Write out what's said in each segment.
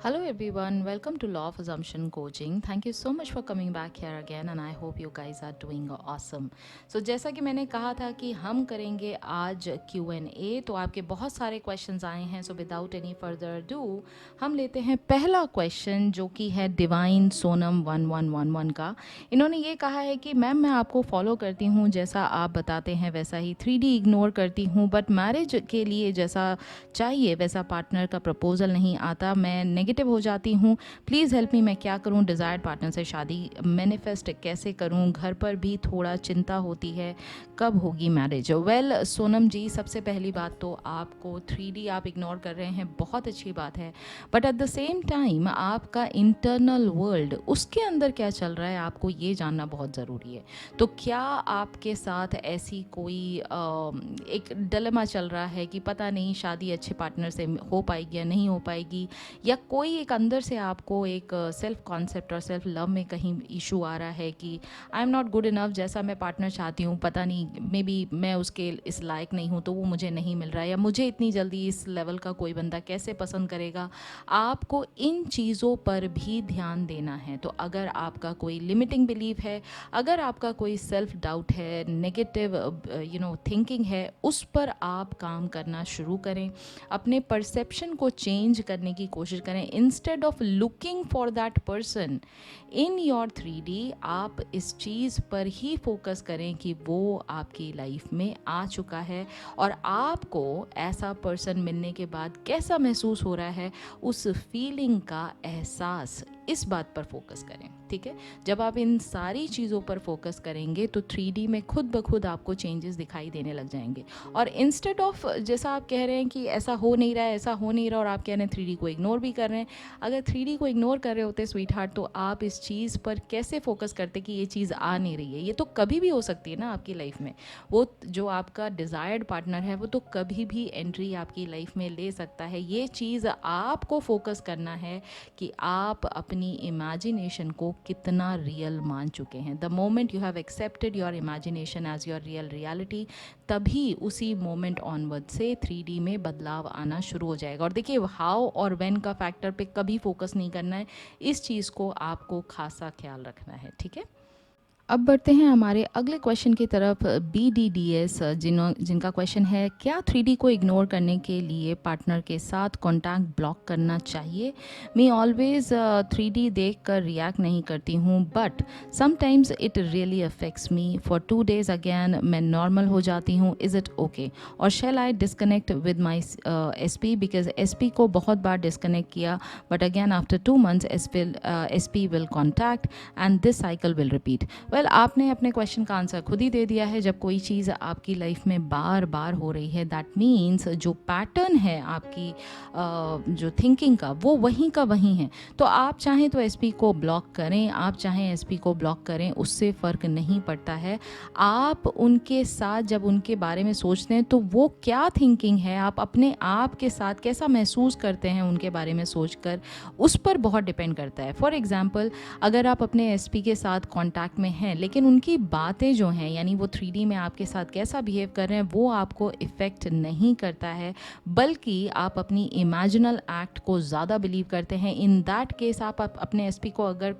Hello everyone, welcome to Law of Assumption Coaching. Thank you so much for coming back here again and I hope you guys are doing awesome. So जैसा कि मैंने कहा था कि हम करेंगे आज Q&A, तो आपके बहुत सारे क्वेश्चंस आए हैं. So without any further ado हम लेते हैं पहला क्वेश्चन जो कि है डिवाइन सोनम 1111 का. इन्होंने ये कहा है कि मैम मैं आपको फॉलो करती हूँ, जैसा आप बताते हैं वैसा ही 3D इग्नोर करती हूँ, बट मैरिज के लिए जैसा चाहिए वैसा पार्टनर का प्रपोजल नहीं आता, मैं नेगेटिव हो जाती हूँ. प्लीज़ हेल्प मी, मैं क्या करूँ, डिज़ायर्ड पार्टनर से शादी मैनिफेस्ट कैसे करूँ, घर पर भी थोड़ा चिंता होती है, कब होगी मैरिज. वेल सोनम जी, सबसे पहली बात तो आपको 3D आप इग्नोर कर रहे हैं, बहुत अच्छी बात है, but at the same time आपका इंटरनल वर्ल्ड उसके अंदर क्या चल रहा है आपको ये जानना बहुत ज़रूरी है. तो क्या आपके साथ ऐसी कोई एक डिलेमा चल रहा है कि पता नहीं शादी अच्छे पार्टनर से हो पाएगी या नहीं हो पाएगी, या कोई एक अंदर से आपको एक सेल्फ कॉन्सेप्ट और सेल्फ लव में कहीं इशू आ रहा है कि आई एम नॉट गुड इनफ, जैसा मैं पार्टनर चाहती हूँ पता नहीं मे बी मैं उसके इस लायक नहीं हूँ तो वो मुझे नहीं मिल रहा है, या मुझे इतनी जल्दी इस लेवल का कोई बंदा कैसे पसंद करेगा. आपको इन चीज़ों पर भी ध्यान देना है. तो अगर आपका कोई लिमिटिंग बिलीफ है, अगर आपका कोई सेल्फ डाउट है, नेगेटिव थिंकिंग है, उस पर आप काम करना शुरू करें. अपने परसेप्शन को चेंज करने की कोशिश करें. Instead of looking for that person in your 3D, आप इस चीज़ पर ही फोकस करें कि वो आपकी लाइफ में आ चुका है और आपको ऐसा पर्सन मिलने के बाद कैसा महसूस हो रहा है, उस फीलिंग का एहसास, इस बात पर फोकस करें. ठीक है, जब आप इन सारी चीज़ों पर फोकस करेंगे तो 3D में खुद ब खुद आपको चेंजेस दिखाई देने लग जाएंगे. और इंस्टेड ऑफ, जैसा आप कह रहे हैं कि ऐसा हो नहीं रहा है, ऐसा हो नहीं रहा, और आप कह रहे हैं 3D को इग्नोर भी कर रहे हैं, अगर 3D को इग्नोर कर रहे होते स्वीट हार्ट, तो आप इस चीज़ पर कैसे फोकस करते कि ये चीज़ आ नहीं रही है. ये तो कभी भी हो सकती है ना आपकी लाइफ में. वो जो आपका डिज़ायर्ड पार्टनर है वो तो कभी भी एंट्री आपकी लाइफ में ले सकता है. ये चीज़ आपको फोकस करना है कि आप अपनी इमेजिनेशन को कितना रियल मान चुके हैं. The moment you have accepted your imagination as your real reality, तभी उसी मोमेंट ऑनवर्ड से 3D में बदलाव आना शुरू हो जाएगा. और देखिए, हाउ और व्हेन का फैक्टर पे कभी फोकस नहीं करना है, इस चीज़ को आपको खासा ख्याल रखना है. ठीक है, अब बढ़ते हैं हमारे अगले क्वेश्चन की तरफ. BDDS जिनका क्वेश्चन है, क्या 3D को इग्नोर करने के लिए पार्टनर के साथ कॉन्टैक्ट ब्लॉक करना चाहिए. मैं ऑलवेज 3D देख कर रिएक्ट नहीं करती हूँ, but sometimes it really affects me. For 2 days again मैं नॉर्मल हो जाती हूँ. इज़ इट ओके, और shall I disconnect with my SP, because SP को बहुत बार डिस्कनेक्ट किया, but again after 2 months SP will contact and this cycle will repeat. Well, आपने अपने क्वेश्चन का आंसर खुद ही दे दिया है. जब कोई चीज़ आपकी लाइफ में बार बार हो रही है, दैट मीन्स जो पैटर्न है आपकी जो थिंकिंग का, वो वहीं का वहीं है. तो आप चाहें तो SP को ब्लॉक करें, आप चाहें SP को ब्लॉक करें, उससे फ़र्क नहीं पड़ता है. आप उनके साथ जब उनके बारे में सोचते हैं तो वो क्या थिंकिंग है, आप अपने आप के साथ कैसा महसूस करते हैं उनके बारे में सोचकर, उस पर बहुत डिपेंड करता है. फॉर एग्ज़ाम्पल, अगर आप अपने SP के साथ कॉन्टैक्ट में हैं, लेकिन उनकी बातें जो हैं, यानी वो 3D में आपके साथ कैसा बिहेव कर रहे हैं, वो आपको इफ़ेक्ट नहीं करता है, बल्कि आप अपनी इमेजिनल एक्ट को ज़्यादा बिलीव करते हैं, इन दैट केस आप अपने SP को अगर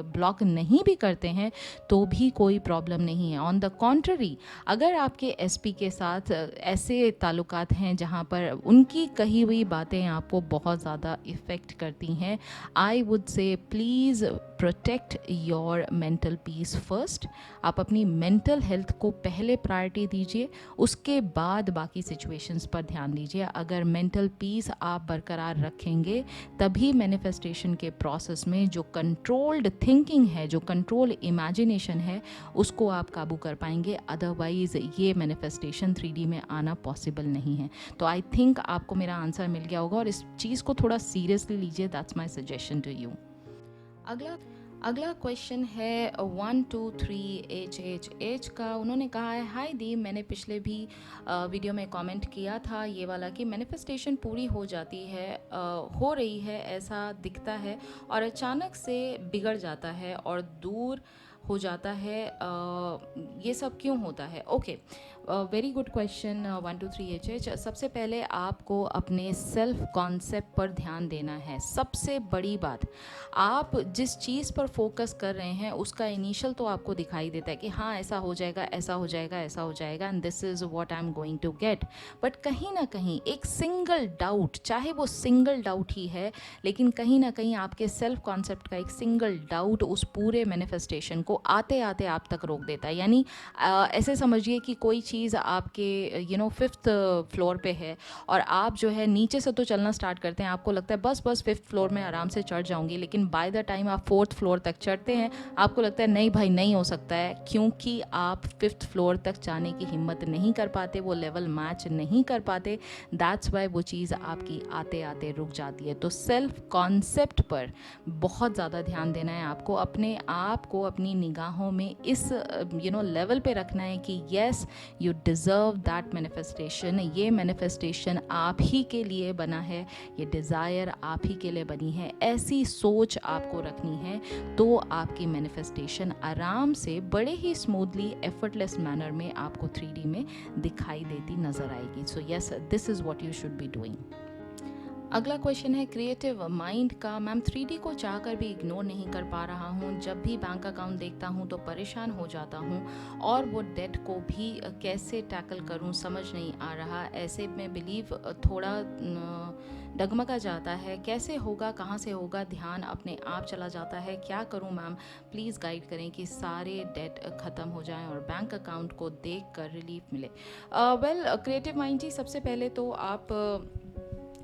ब्लॉक नहीं भी करते हैं तो भी कोई प्रॉब्लम नहीं है. ऑन द कॉन्ट्ररी, अगर आपके SP के साथ ऐसे ताल्लुकात हैं जहाँ पर उनकी कही हुई बातें आपको बहुत ज़्यादा इफ़ेक्ट करती हैं, I would say please protect your mental peace first. आप अपनी मेंटल हेल्थ को पहले प्रायोरिटी दीजिए, उसके बाद बाकी सिचुएशंस पर ध्यान दीजिए. अगर मेंटल पीस आप बरकरार रखेंगे, तभी मैनिफेस्टेशन के प्रोसेस में जो कंट्रोल्ड थिंकिंग है, जो कंट्रोल इमेजिनेशन है, उसको आप काबू कर पाएंगे. अदरवाइज ये मैनिफेस्टेशन 3D में आना पॉसिबल नहीं है. तो आई थिंक आपको मेरा आंसर मिल गया होगा और इस चीज़ को थोड़ा सीरियसली लीजिए. That's my suggestion to you. अगला क्वेश्चन है 123HHH का. उन्होंने कहा है, हाय दी, मैंने पिछले भी वीडियो में कमेंट किया था ये वाला कि मैनिफेस्टेशन पूरी हो जाती है, हो रही है ऐसा दिखता है, और अचानक से बिगड़ जाता है और दूर हो जाता है. ये सब क्यों होता है. Okay, very good question 123HH। सबसे पहले आपको अपने सेल्फ कॉन्सेप्ट पर ध्यान देना है। सबसे बड़ी बात, आप जिस चीज़ पर फोकस कर रहे हैं उसका इनिशियल तो आपको दिखाई देता है कि हाँ ऐसा हो जाएगा, ऐसा हो जाएगा, ऐसा हो जाएगा, and this is what I am going to get. But कहीं ना कहीं एक सिंगल डाउट, चाहे वो सिंगल डाउट ही है, लेकिन कहीं ना कहीं आपके सेल्फ कॉन्सेप्ट का एक सिंगल डाउट उस पूरे मैनिफेस्टेशन को आते आते आप तक रोक देता है। यानी ऐसे समझिए कि कोई चीज़ आपके फिफ्थ फ्लोर पे है और आप जो है नीचे से तो चलना स्टार्ट करते हैं, आपको लगता है बस फिफ्थ फ्लोर में आराम से चढ़ जाऊंगी, लेकिन बाय द टाइम आप फोर्थ फ्लोर तक चढ़ते हैं आपको लगता है नहीं भाई नहीं हो सकता है, क्योंकि आप फिफ्थ फ्लोर तक जाने की हिम्मत नहीं कर पाते, वो लेवल मैच नहीं कर पाते। दैट्स वाई वो चीज़ आपकी आते आते रुक जाती है। तो सेल्फ कॉन्सेप्ट पर बहुत ज़्यादा ध्यान देना है आपको, अपने आप को अपनी निगाहों में इस लेवल पे रखना है कि yes you deserve that manifestation. ये मैनिफेस्टेशन आप ही के लिए बना है, ये डिज़ायर आप ही के लिए बनी है, ऐसी सोच आपको रखनी है तो आपकी मैनिफेस्टेशन आराम से बड़े ही स्मूथली एफर्टलेस मैनर में आपको 3D में दिखाई देती नज़र आएगी। सो yes, this is what you should be doing. अगला क्वेश्चन है क्रिएटिव माइंड का। मैम 3D को चाहकर भी इग्नोर नहीं कर पा रहा हूँ, जब भी बैंक अकाउंट देखता हूँ तो परेशान हो जाता हूँ, और वो डेट को भी कैसे टैकल करूँ समझ नहीं आ रहा। ऐसे में बिलीव थोड़ा डगमगा जाता है, कैसे होगा, कहाँ से होगा, ध्यान अपने आप चला जाता है, क्या करूँ मैम, प्लीज़ गाइड करें कि सारे डेट ख़त्म हो जाएं और बैंक अकाउंट को देख कर रिलीफ मिले। वेल क्रिएटिव माइंड जी, सबसे पहले तो आप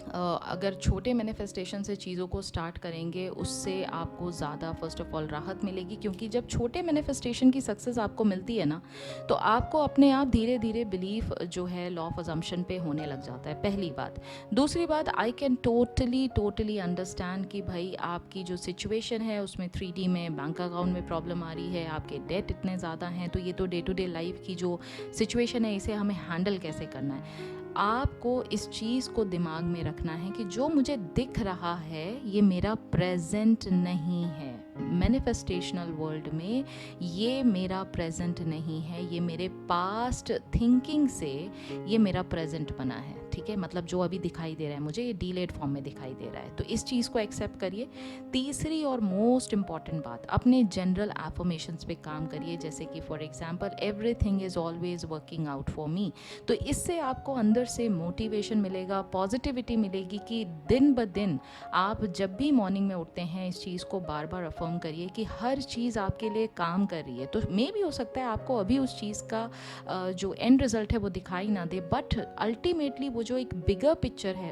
अगर छोटे मैनिफेस्टेशन से चीज़ों को स्टार्ट करेंगे उससे आपको ज़्यादा फर्स्ट ऑफ ऑल राहत मिलेगी, क्योंकि जब छोटे मैनिफेस्टेशन की सक्सेस आपको मिलती है ना, तो आपको अपने आप धीरे धीरे बिलीफ जो है लॉ ऑफ अजम्पशन पे होने लग जाता है, पहली बात। दूसरी बात, आई कैन टोटली अंडरस्टैंड कि भाई आपकी जो सिचुएशन है उसमें 3D में बैंक अकाउंट में प्रॉब्लम आ रही है, आपके डेट इतने ज़्यादा हैं, तो ये तो डे टू डे लाइफ की जो सिचुएशन है इसे हमें हैंडल कैसे करना है। आपको इस चीज़ को दिमाग में रखना है कि जो मुझे दिख रहा है ये मेरा प्रेजेंट नहीं है, मैनिफेस्टेशनल वर्ल्ड में ये मेरा प्रेजेंट नहीं है, ये मेरे पास्ट थिंकिंग से ये मेरा प्रेजेंट बना है। ठीक है, मतलब जो अभी दिखाई दे रहा है मुझे ये डीलेड फॉर्म में दिखाई दे रहा है, तो इस चीज़ को एक्सेप्ट करिए। तीसरी और मोस्ट इम्पॉर्टेंट बात, अपने जनरल एफर्मेशंस पे काम करिए, जैसे कि for example everything is always working out for me. तो इससे आपको अंदर से मोटिवेशन मिलेगा, पॉजिटिविटी मिलेगी कि दिन ब दिन आप जब भी मॉर्निंग में उठते हैं इस चीज़ को बार बार अफर्म करिए कि हर चीज़ आपके लिए काम कर रही है। तो मे भी हो सकता है आपको अभी उस चीज़ का जो एंड रिजल्ट है वो दिखाई ना दे, बट अल्टीमेटली वो जो एक बिगर पिक्चर है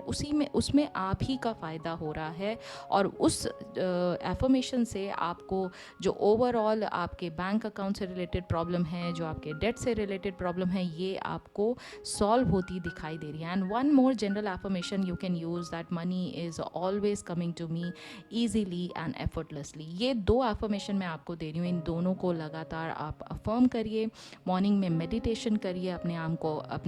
उसमें आप ही का फ़ायदा हो रहा है, और उस एफर्मेशन से आपको जो ओवरऑल आपके बैंक अकाउंट से रिलेटेड प्रॉब्लम है, जो आपके डेट से रिलेटेड प्रॉब्लम है, ये आपको सॉल्व होती दिखाई दे रही है। And one more general affirmation you can use, that money is always coming to me easily and effortlessly. ये दो एफर्मेशन मैं आपको दे रही हूँ, इन दोनों को लगातार आप अफर्म करिए, मॉर्निंग में मेडिटेशन करिए, अपने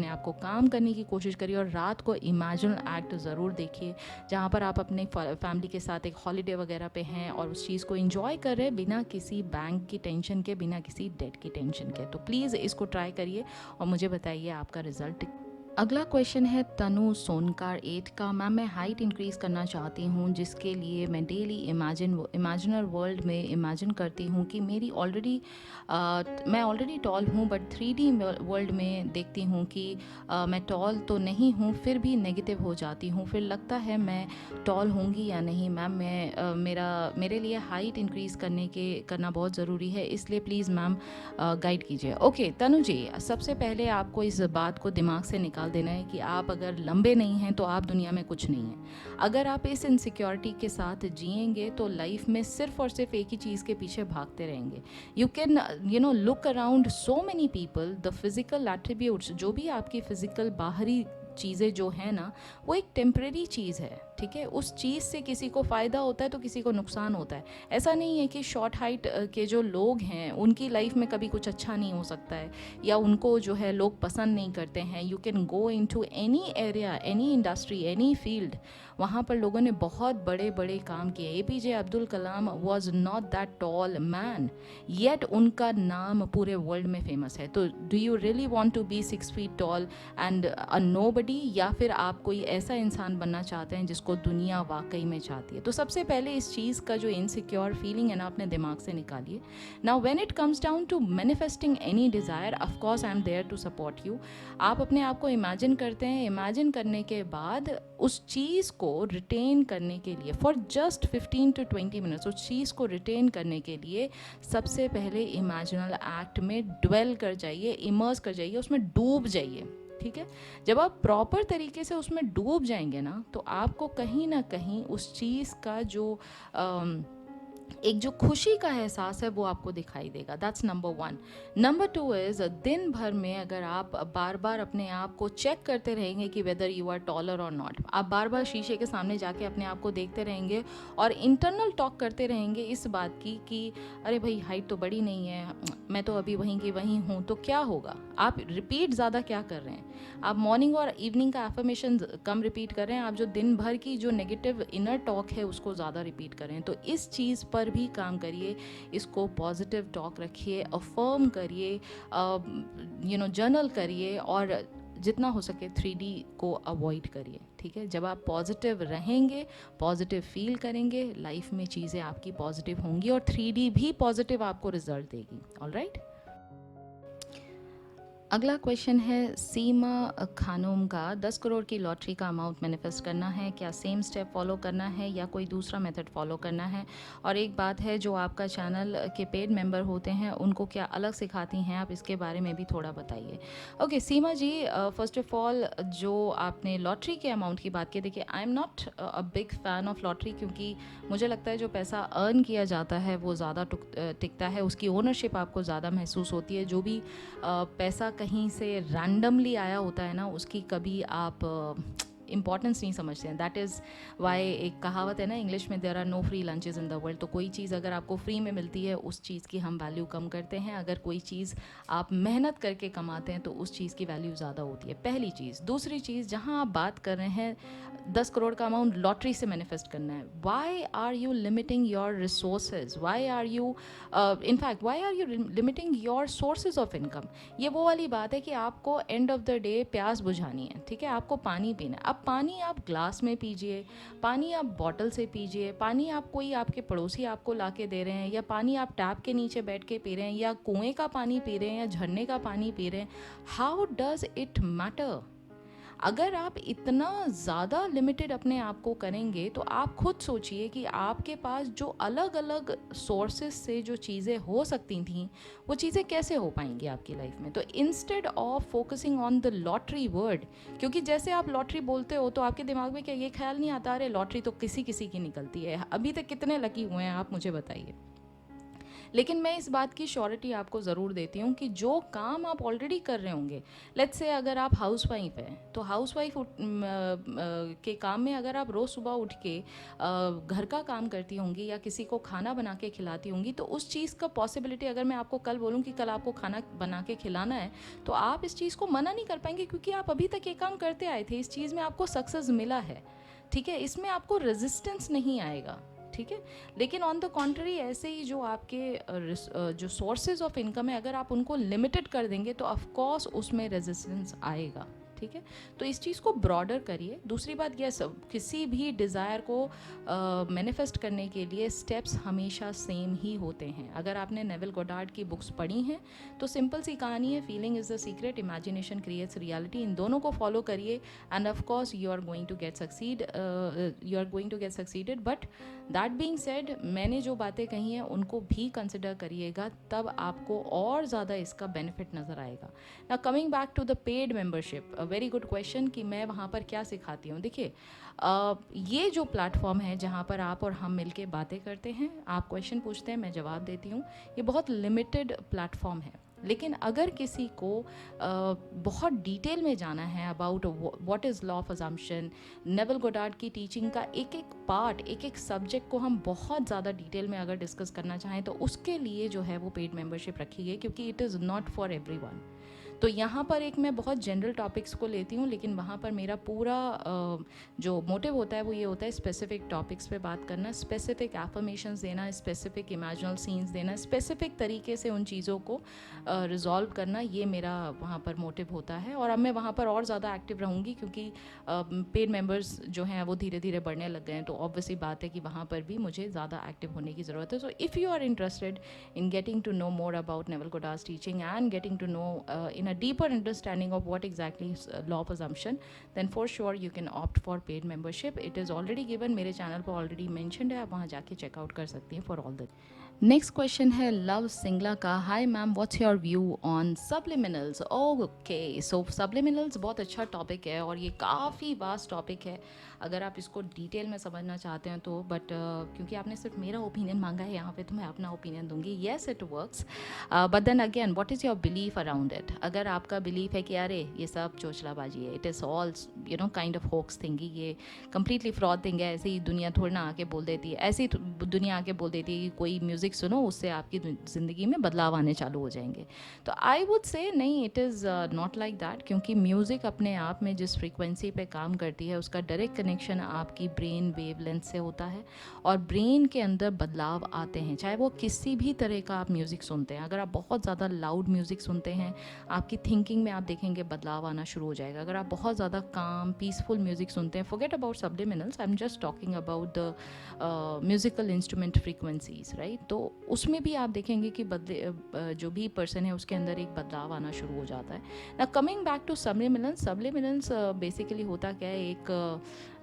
आप को काम करने की कोशिश करिए, और रात को इमेजिनल एक्ट ज़रूर देखिए जहाँ पर आप अपने फैमिली के साथ एक हॉलीडे वगैरह पे हैं और उस चीज़ को एंजॉय कर रहे हैं बिना किसी बैंक की टेंशन के, बिना किसी डेट की टेंशन के। तो प्लीज़ इसको ट्राई करिए और मुझे बताइए आपका रिजल्ट। अगला क्वेश्चन है तनु सोनकार 8 का। मैम मैं हाइट इंक्रीज़ करना चाहती हूँ, जिसके लिए मैं डेली इमेजिनर वर्ल्ड में इमेजिन करती हूँ कि मैं ऑलरेडी टॉल हूँ, बट 3D वर्ल्ड में देखती हूँ कि मैं टॉल तो नहीं हूँ, फिर भी नेगेटिव हो जाती हूँ, फिर लगता है मैं टॉल होंगी या नहीं। मैम मेरे लिए हाइट इंक्रीज़ करना बहुत ज़रूरी है, इसलिए प्लीज़ मैम गाइड कीजिए। ओके तनु जी, सबसे पहले आपको इस बात को दिमाग से निकाल देना है कि आप अगर लंबे नहीं हैं तो आप दुनिया में कुछ नहीं हैं। अगर आप इस इनसिक्योरिटी के साथ जिएंगे तो लाइफ में सिर्फ और सिर्फ एक ही चीज़ के पीछे भागते रहेंगे। You can look around so many people, the physical attributes, जो भी आपकी फिजिकल बाहरी चीज़ें जो है ना, वो एक टेम्परेरी चीज़ है। ठीक है, उस चीज़ से किसी को फ़ायदा होता है तो किसी को नुकसान होता है। ऐसा नहीं है कि शॉर्ट हाइट के जो लोग हैं उनकी लाइफ में कभी कुछ अच्छा नहीं हो सकता है, या उनको जो है लोग पसंद नहीं करते हैं। You can go into any area, any industry, any field, वहाँ पर लोगों ने बहुत बड़े बड़े काम किए। APJ Abdul Kalam was not that tall man, yet उनका नाम पूरे वर्ल्ड में फेमस है। तो do you really want to be 6 feet tall and a nobody, या फिर आप कोई ऐसा इंसान बनना चाहते हैं जिसको दुनिया वाकई में चाहती है? तो सबसे पहले इस चीज़ का जो इनसिक्योर फीलिंग है ना, अपने दिमाग से निकालिए। Now when it comes down to manifesting any desire, of course I am there to support you. आप अपने आप को इमेजिन करते हैं, इमेजिन करने के बाद उस चीज़ को रिटेन करने के लिए फॉर जस्ट 15 to 20 मिनट्स, उस चीज़ को रिटेन करने के लिए सबसे पहले इमेजिनल एक्ट में ड्वेल कर जाइए, इमर्स कर जाइए, उसमें डूब जाइए। ठीक है, जब आप प्रॉपर तरीके से उसमें डूब जाएंगे ना, तो आपको कहीं ना कहीं उस चीज़ का जो एक जो खुशी का एहसास है वो आपको दिखाई देगा। That's number 1। नंबर 2 इज़, दिन भर में अगर आप बार बार अपने आप को चेक करते रहेंगे कि वेदर यू आर टॉलर और नॉट, आप बार बार शीशे के सामने जाके अपने आप को देखते रहेंगे और इंटरनल टॉक करते रहेंगे इस बात की कि अरे भाई हाइट तो बड़ी नहीं है, मैं तो अभी वहीं की वहीं हूँ, तो क्या होगा? आप रिपीट ज़्यादा क्या कर रहे हैं? आप मॉर्निंग और इवनिंग का एफर्मेशन कम रिपीट कर रहे हैं, आप जो दिन भर की जो नेगेटिव इनर टॉक है उसको ज़्यादा रिपीट कर रहे हैं। तो इस चीज़ पर भी काम करिए, इसको पॉजिटिव टॉक रखिए, अफर्म करिए, जर्नल करिए, और जितना हो सके 3D को अवॉइड करिए। ठीक है, जब आप पॉजिटिव रहेंगे, पॉजिटिव फील करेंगे, लाइफ में चीज़ें आपकी पॉजिटिव होंगी और 3D भी पॉजिटिव आपको रिजल्ट देगी। ऑलराइट, अगला क्वेश्चन है सीमा खानोम का, 10 करोड़ की लॉटरी का अमाउंट मैनिफेस्ट करना है, क्या सेम स्टेप फॉलो करना है या कोई दूसरा मेथड फॉलो करना है? और एक बात है, जो आपका चैनल के पेड मेंबर होते हैं उनको क्या अलग सिखाती हैं आप, इसके बारे में भी थोड़ा बताइए। Okay Seema ji, first of all जो आपने लॉटरी के अमाउंट की बात की, देखिए I am not a big fan of lottery, क्योंकि मुझे लगता है जो पैसा अर्न किया जाता है वो ज़्यादा टिकता है, उसकी ओनरशिप आपको ज़्यादा महसूस होती है। जो भी पैसा कहीं से रैंडमली आया होता है ना, उसकी कभी आप इम्पॉर्टेंस नहीं समझते हैं। दैट इज़ वाई एक कहावत है ना इंग्लिश में, there are no free lunches in the world. तो कोई चीज़ अगर आपको फ्री में मिलती है उस चीज़ की हम वैल्यू कम करते हैं, अगर कोई चीज़ आप मेहनत करके कमाते हैं तो उस चीज़ की वैल्यू ज़्यादा होती है, पहली चीज़। दूसरी चीज़, जहाँ आप बात कर रहे हैं 10 करोड़ का अमाउंट लॉटरी से मैनिफेस्ट करना है, why are you limiting your resources, why are you in fact why are you limiting your sources of income? ये वो वाली बात है कि आपको एंड ऑफ द डे प्यास बुझानी है, ठीक है, आपको पानी पीना है। अब पानी आप ग्लास में पीजिए, पानी आप बॉटल से पीजिए, पानी आप कोई आपके पड़ोसी आपको ला के दे रहे हैं, या पानी आप टैप के नीचे बैठ के पी रहे हैं, या कुएं का पानी पी रहे हैं, या झरने का पानी पी रहे हैं, हाउ डज इट मैटर? अगर आप इतना ज़्यादा लिमिटेड अपने आप को करेंगे तो आप खुद सोचिए कि आपके पास जो अलग अलग सोर्सेस से जो चीज़ें हो सकती थी वो चीज़ें कैसे हो पाएंगी आपकी लाइफ में। तो instead of focusing on the lottery word, क्योंकि जैसे आप लॉटरी बोलते हो तो आपके दिमाग में क्या ये ख्याल नहीं आता, अरे लॉटरी तो किसी किसी की निकलती है, अभी तक कितने लकी हुए हैं आप मुझे बताइए। लेकिन मैं इस बात की श्योरिटी आपको ज़रूर देती हूँ कि जो काम आप ऑलरेडी कर रहे होंगे, लेट्स से अगर आप हाउस वाइफ हैं तो हाउस वाइफ के काम में अगर आप रोज़ सुबह उठ के घर का काम करती होंगी या किसी को खाना बना के खिलाती होंगी, तो उस चीज़ का पॉसिबिलिटी, अगर मैं आपको कल बोलूँ कि कल आपको खाना बना के खिलाना है, तो आप इस चीज़ को मना नहीं कर पाएंगे, क्योंकि आप अभी तक ये काम करते आए थे, इस चीज़ में आपको सक्सेस मिला है। ठीक है, इसमें आपको रेजिस्टेंस नहीं आएगा। ठीक है, लेकिन ऑन द कॉन्ट्री ऐसे ही जो आपके जो सोर्सेज ऑफ इनकम है, अगर आप उनको लिमिटेड कर देंगे तो ऑफ कोर्स उसमें रेजिस्टेंस आएगा। ठीक है, तो इस चीज़ को ब्रॉडर करिए। दूसरी बात, यह सब किसी भी डिज़ायर को मैनिफेस्ट करने के लिए स्टेप्स हमेशा सेम ही होते हैं। अगर आपने नेविल गोडार्ड की बुक्स पढ़ी हैं तो सिंपल सी कहानी है, feeling is the secret, imagination creates reality. इन दोनों को फॉलो करिए and of course you are going to get succeeded. But that being said, मैंने जो बातें कही हैं उनको भी कंसिडर करिएगा, तब आपको और ज़्यादा इसका बेनिफिट नज़र आएगा। ना coming back to the paid membership, very good question कि मैं वहाँ पर क्या सिखाती हूँ। देखिए ये जो प्लेटफॉर्म है जहाँ पर आप और हम मिलके बातें करते हैं, आप क्वेश्चन पूछते हैं, मैं जवाब देती हूँ, ये बहुत लिमिटेड प्लेटफॉर्म है। लेकिन अगर किसी को बहुत डिटेल में जाना है about what is law of assumption, naval Goddard की टीचिंग का एक एक पार्ट, एक एक सब्जेक्ट को हम बहुत ज़्यादा डिटेल में अगर डिस्कस करना चाहें तो उसके लिए जो है वो पेड मेंबरशिप रखी है, क्योंकि it is not for everyone. तो यहाँ पर एक मैं बहुत जनरल टॉपिक्स को लेती हूँ, लेकिन वहाँ पर मेरा पूरा जो मोटिव होता है वो ये होता है स्पेसिफिक टॉपिक्स पे बात करना, स्पेसिफिक एफर्मेशंस देना, स्पेसिफिक इमेजिनल सीन्स देना, स्पेसिफिक तरीके से उन चीज़ों को रिजॉल्व करना, ये मेरा वहाँ पर मोटिव होता है। और अब मैं वहाँ पर और ज़्यादा एक्टिव रहूँगी, क्योंकि पेड मेंबर्स जो हैं वो धीरे धीरे बढ़ने लग गए हैं, तो ऑब्वियसली बात है कि वहाँ पर भी मुझे ज़्यादा एक्टिव होने की ज़रूरत है। So if you are interested in getting to know more about Neville Goddard's teaching and getting to know in a deeper understanding of what exactly is law of assumption, then for sure you can opt for paid membership. It is already given, मेरे channel पर already mentioned है, आप वहाँ जाके checkout कर सकती हैं for all the. Next question है लव सिंगला का। Hi ma'am, what's your view on subliminals? Okay, so subliminals बहुत अच्छा टॉपिक है और ये काफ़ी वास्ट टॉपिक है अगर आप इसको डिटेल में समझना चाहते हैं तो, बट क्योंकि आपने सिर्फ मेरा ओपिनियन मांगा है यहाँ पे, तो मैं अपना ओपिनियन दूंगी। Yes it works, but then again what is your belief around it? अगर आपका बिलीफ है कि अरे ये सब चोचलाबाजी है, it is all kind of hoax thing, ये कंप्लीटली फ्रॉड थिंग है, ऐसे ही दुनिया थोड़ी ना आके बोल देती है, ऐसी दुनिया आके बोल देती है कि कोई म्यूज़िक सुनो उससे आपकी ज़िंदगी में बदलाव आने चालू हो जाएंगे, तो आई वुड से नहीं, it is not like that. क्योंकि म्यूज़िक अपने आप में जिस फ्रीक्वेंसी पे काम करती है उसका डायरेक्ट कनेक्शन आपकी ब्रेन वेवलेंथ से होता है, और ब्रेन के अंदर बदलाव आते हैं, चाहे वो किसी भी तरह का आप म्यूज़िक सुनते हैं। अगर आप बहुत ज़्यादा लाउड म्यूज़िक सुनते हैं, आपकी थिंकिंग में आप देखेंगे बदलाव आना शुरू हो जाएगा। अगर आप बहुत ज़्यादा काम पीसफुल म्यूज़िक सुनते हैं, forget about subliminals, I am just talking about the musical instrument frequencies, right, तो उसमें भी आप देखेंगे कि जो भी पर्सन है उसके अंदर एक बदलाव आना शुरू हो जाता है। ना कमिंग बैक टू सब्लिमिनल्स, सब्लिमिनल्स बेसिकली होता क्या है, एक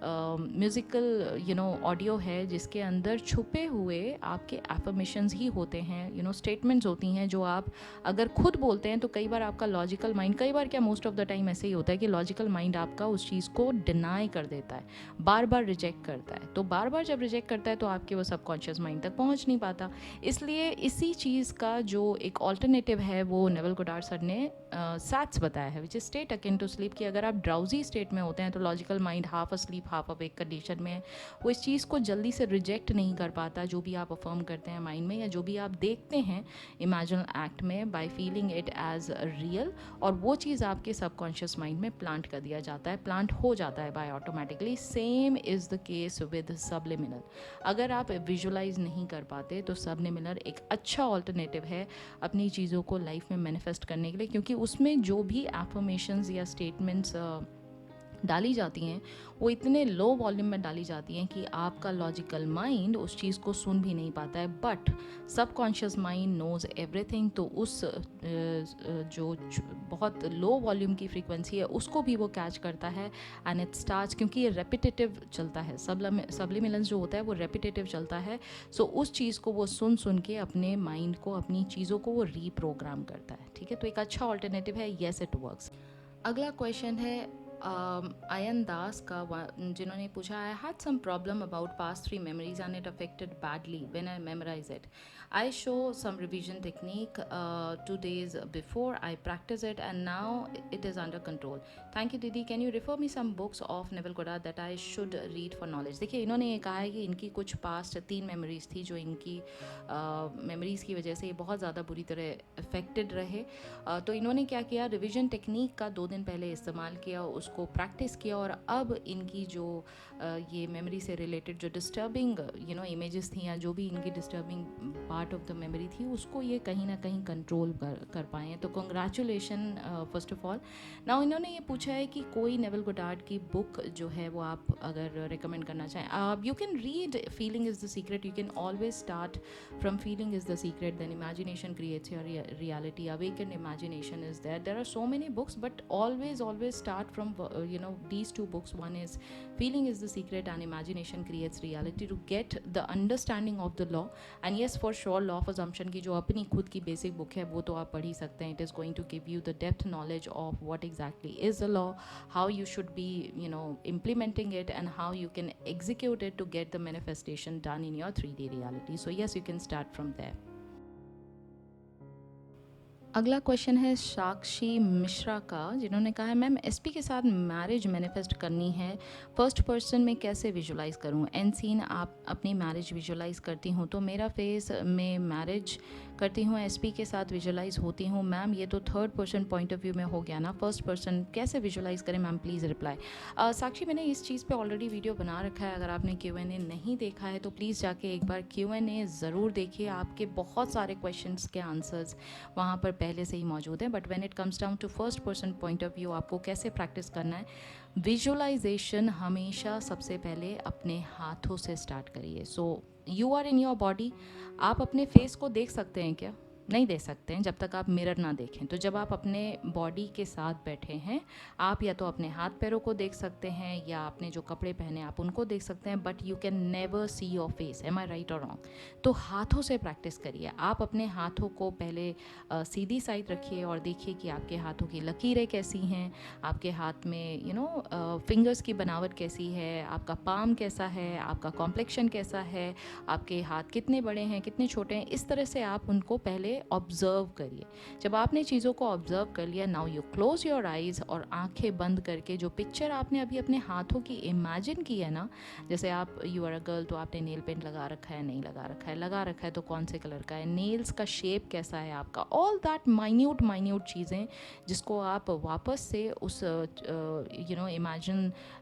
म्यूज़िकल ऑडियो है जिसके अंदर छुपे हुए आपके एफर्मेशंस ही होते हैं, स्टेटमेंट्स होती हैं जो आप अगर खुद बोलते हैं तो कई बार आपका लॉजिकल माइंड, कई बार क्या मोस्ट ऑफ द टाइम ऐसे ही होता है कि लॉजिकल माइंड आपका उस चीज़ को डिनाई कर देता है, बार बार रिजेक्ट करता है। तो बार बार जब रिजेक्ट करता है तो आपके वो सबकॉन्शियस माइंड तक पहुंच नहीं पाता। इसलिए इसी चीज़ का जो एक ऑल्टरनेटिव है वो नेवल गोडार्ड सर ने सैट्स बताया है, which is state akin to sleep, कि अगर आप ड्राउजी स्टेट में होते हैं तो logical mind half asleep half awake condition में है, वो इस चीज़ को जल्दी से रिजेक्ट नहीं कर पाता जो भी आप अफर्म करते हैं माइंड में, या जो भी आप देखते हैं इमेजिनल एक्ट में, by feeling it as real, और वो चीज़ आपके सबकॉन्शियस माइंड में प्लांट कर दिया जाता है, प्लांट हो जाता है by automatically. Same is the case with subliminal. अगर आप विजुलाइज नहीं कर पाते तो सब्लिमिनल एक अच्छा ऑल्टरनेटिव है अपनी चीज़ों को लाइफ में मैनिफेस्ट करने के लिए, क्योंकि उसमें जो भी एफर्मेशंस या स्टेटमेंट्स डाली जाती हैं वो इतने लो वॉल्यूम में डाली जाती हैं कि आपका लॉजिकल माइंड उस चीज़ को सुन भी नहीं पाता है, but subconscious mind knows everything. तो उस जो बहुत लो वॉल्यूम की फ्रीक्वेंसी है उसको भी वो कैच करता है, एंड इट स्टार्ट्स, क्योंकि ये रेपिटेटिव चलता है, सब्लिमिनल्स जो होता है वो रेपिटेटिव चलता है, सो उस चीज़ को वो सुन सुन के अपने माइंड को, अपनी चीज़ों को वो रीप्रोग्राम करता है। ठीक है, तो एक अच्छा ऑल्टरनेटिव है, येस इट वर्क्स। अगला क्वेश्चन है आयन दास का, जिन्होंने पूछा, I had some problem about past 3 memories and it affected badly when I memorize it. I show some revision technique 2 days before I practice it and now it is under control. Thank you दीदी, can you refer me some books of Neville Goddard that I should read for knowledge? देखिए, इन्होंने ये कहा है कि इनकी कुछ past 3 memories थी जो इनकी memories की वजह से ये बहुत ज़्यादा बुरी तरह अफेक्टेड रहे। तो इन्होंने क्या किया, रिविजन टेक्निक का 2 दिन पहले इस्तेमाल किया, उसको प्रैक्टिस किया, और अब इनकी जो ये मेमोरी से रिलेटेड जो डिस्टर्बिंग इमेजेस थी या जो भी इनकी disturbing part of the memory थी उसको ये कहीं ना कहीं कंट्रोल कर पाए हैं। तो congratulation first of all. Now इन्होंने ये पूछा है कि कोई नेवल गोडार्ड की बुक जो है वो आप अगर रिकमेंड करना चाहें, you can read feeling is the secret, you can always start from feeling is the secret, then imagination creates your reality, awakened imagination is there are so many books, but always start from these 2 books. One is feeling is the secret and imagination creates reality, to get the understanding of the law. And yes, for sure, law of assumption की जो अपनी खुद की basic book है वो तो आप पढ़ ही सकते हैं. It is going to give you the depth knowledge of what exactly is the law, how you should be implementing it, and how you can execute it to get the manifestation done in your 3D reality. So yes, you can start from there. अगला question है साक्षी मिश्रा का, जिन्होंने कहा है ma'am SP के साथ marriage manifest करनी है, फर्स्ट पर्सन में कैसे विजुलाइज करूं? एंड सीन आप अपनी मैरिज विजुलाइज करती हूं तो मेरा फेस में मैरिज करती हूँ एसपी के साथ विजुलाइज होती हूँ। मैम ये तो third person point of view में हो गया ना, फर्स्ट पर्सन कैसे विजुलाइज करें मैम, प्लीज़ रिप्लाई। साक्षी मैंने इस चीज़ पे ऑलरेडी वीडियो बना रखा है, अगर आपने Q&A नहीं देखा है तो प्लीज़ जाके एक बार Q&A ज़रूर देखिए, आपके बहुत सारे क्वेश्चंस के आंसर्स वहाँ पर पहले से ही मौजूद हैं। But when it comes down to first person point of view, आपको कैसे प्रैक्टिस करना है, विजुअलाइजेशन हमेशा सबसे पहले अपने हाथों से स्टार्ट करिए। So you are in your body, आप अपने फेस को देख सकते हैं क्या? नहीं दे सकते हैं जब तक आप मिरर ना देखें। तो जब आप अपने बॉडी के साथ बैठे हैं, आप या तो अपने हाथ पैरों को देख सकते हैं या अपने जो कपड़े पहने आप उनको देख सकते हैं, but you can never see your face. Am I right or wrong? तो हाथों से प्रैक्टिस करिए। आप अपने हाथों को पहले सीधी साइड रखिए और देखिए कि आपके हाथों की लकीरें कैसी हैं, आपके हाथ में फिंगर्स की बनावट कैसी है, आपका पाम कैसा है, आपका कॉम्प्लेक्शन कैसा है, आपके हाथ कितने बड़े हैं कितने छोटे हैं। इस तरह से आप उनको पहले ऑब्जर्व करिए। जब आपने चीज़ों को ऑब्जर्व कर लिया, now you close your eyes और आंखें बंद करके जो पिक्चर आपने अभी अपने हाथों की इमेजिन की है ना, जैसे आप यू आर अ गर्ल तो आपने नेल पेंट लगा रखा है, नहीं लगा रखा है, लगा रखा है तो कौन से कलर का है, नेल्स का शेप कैसा है आपका, ऑल दैट माइन्यूट चीज़ें जिसको आप वापस से उस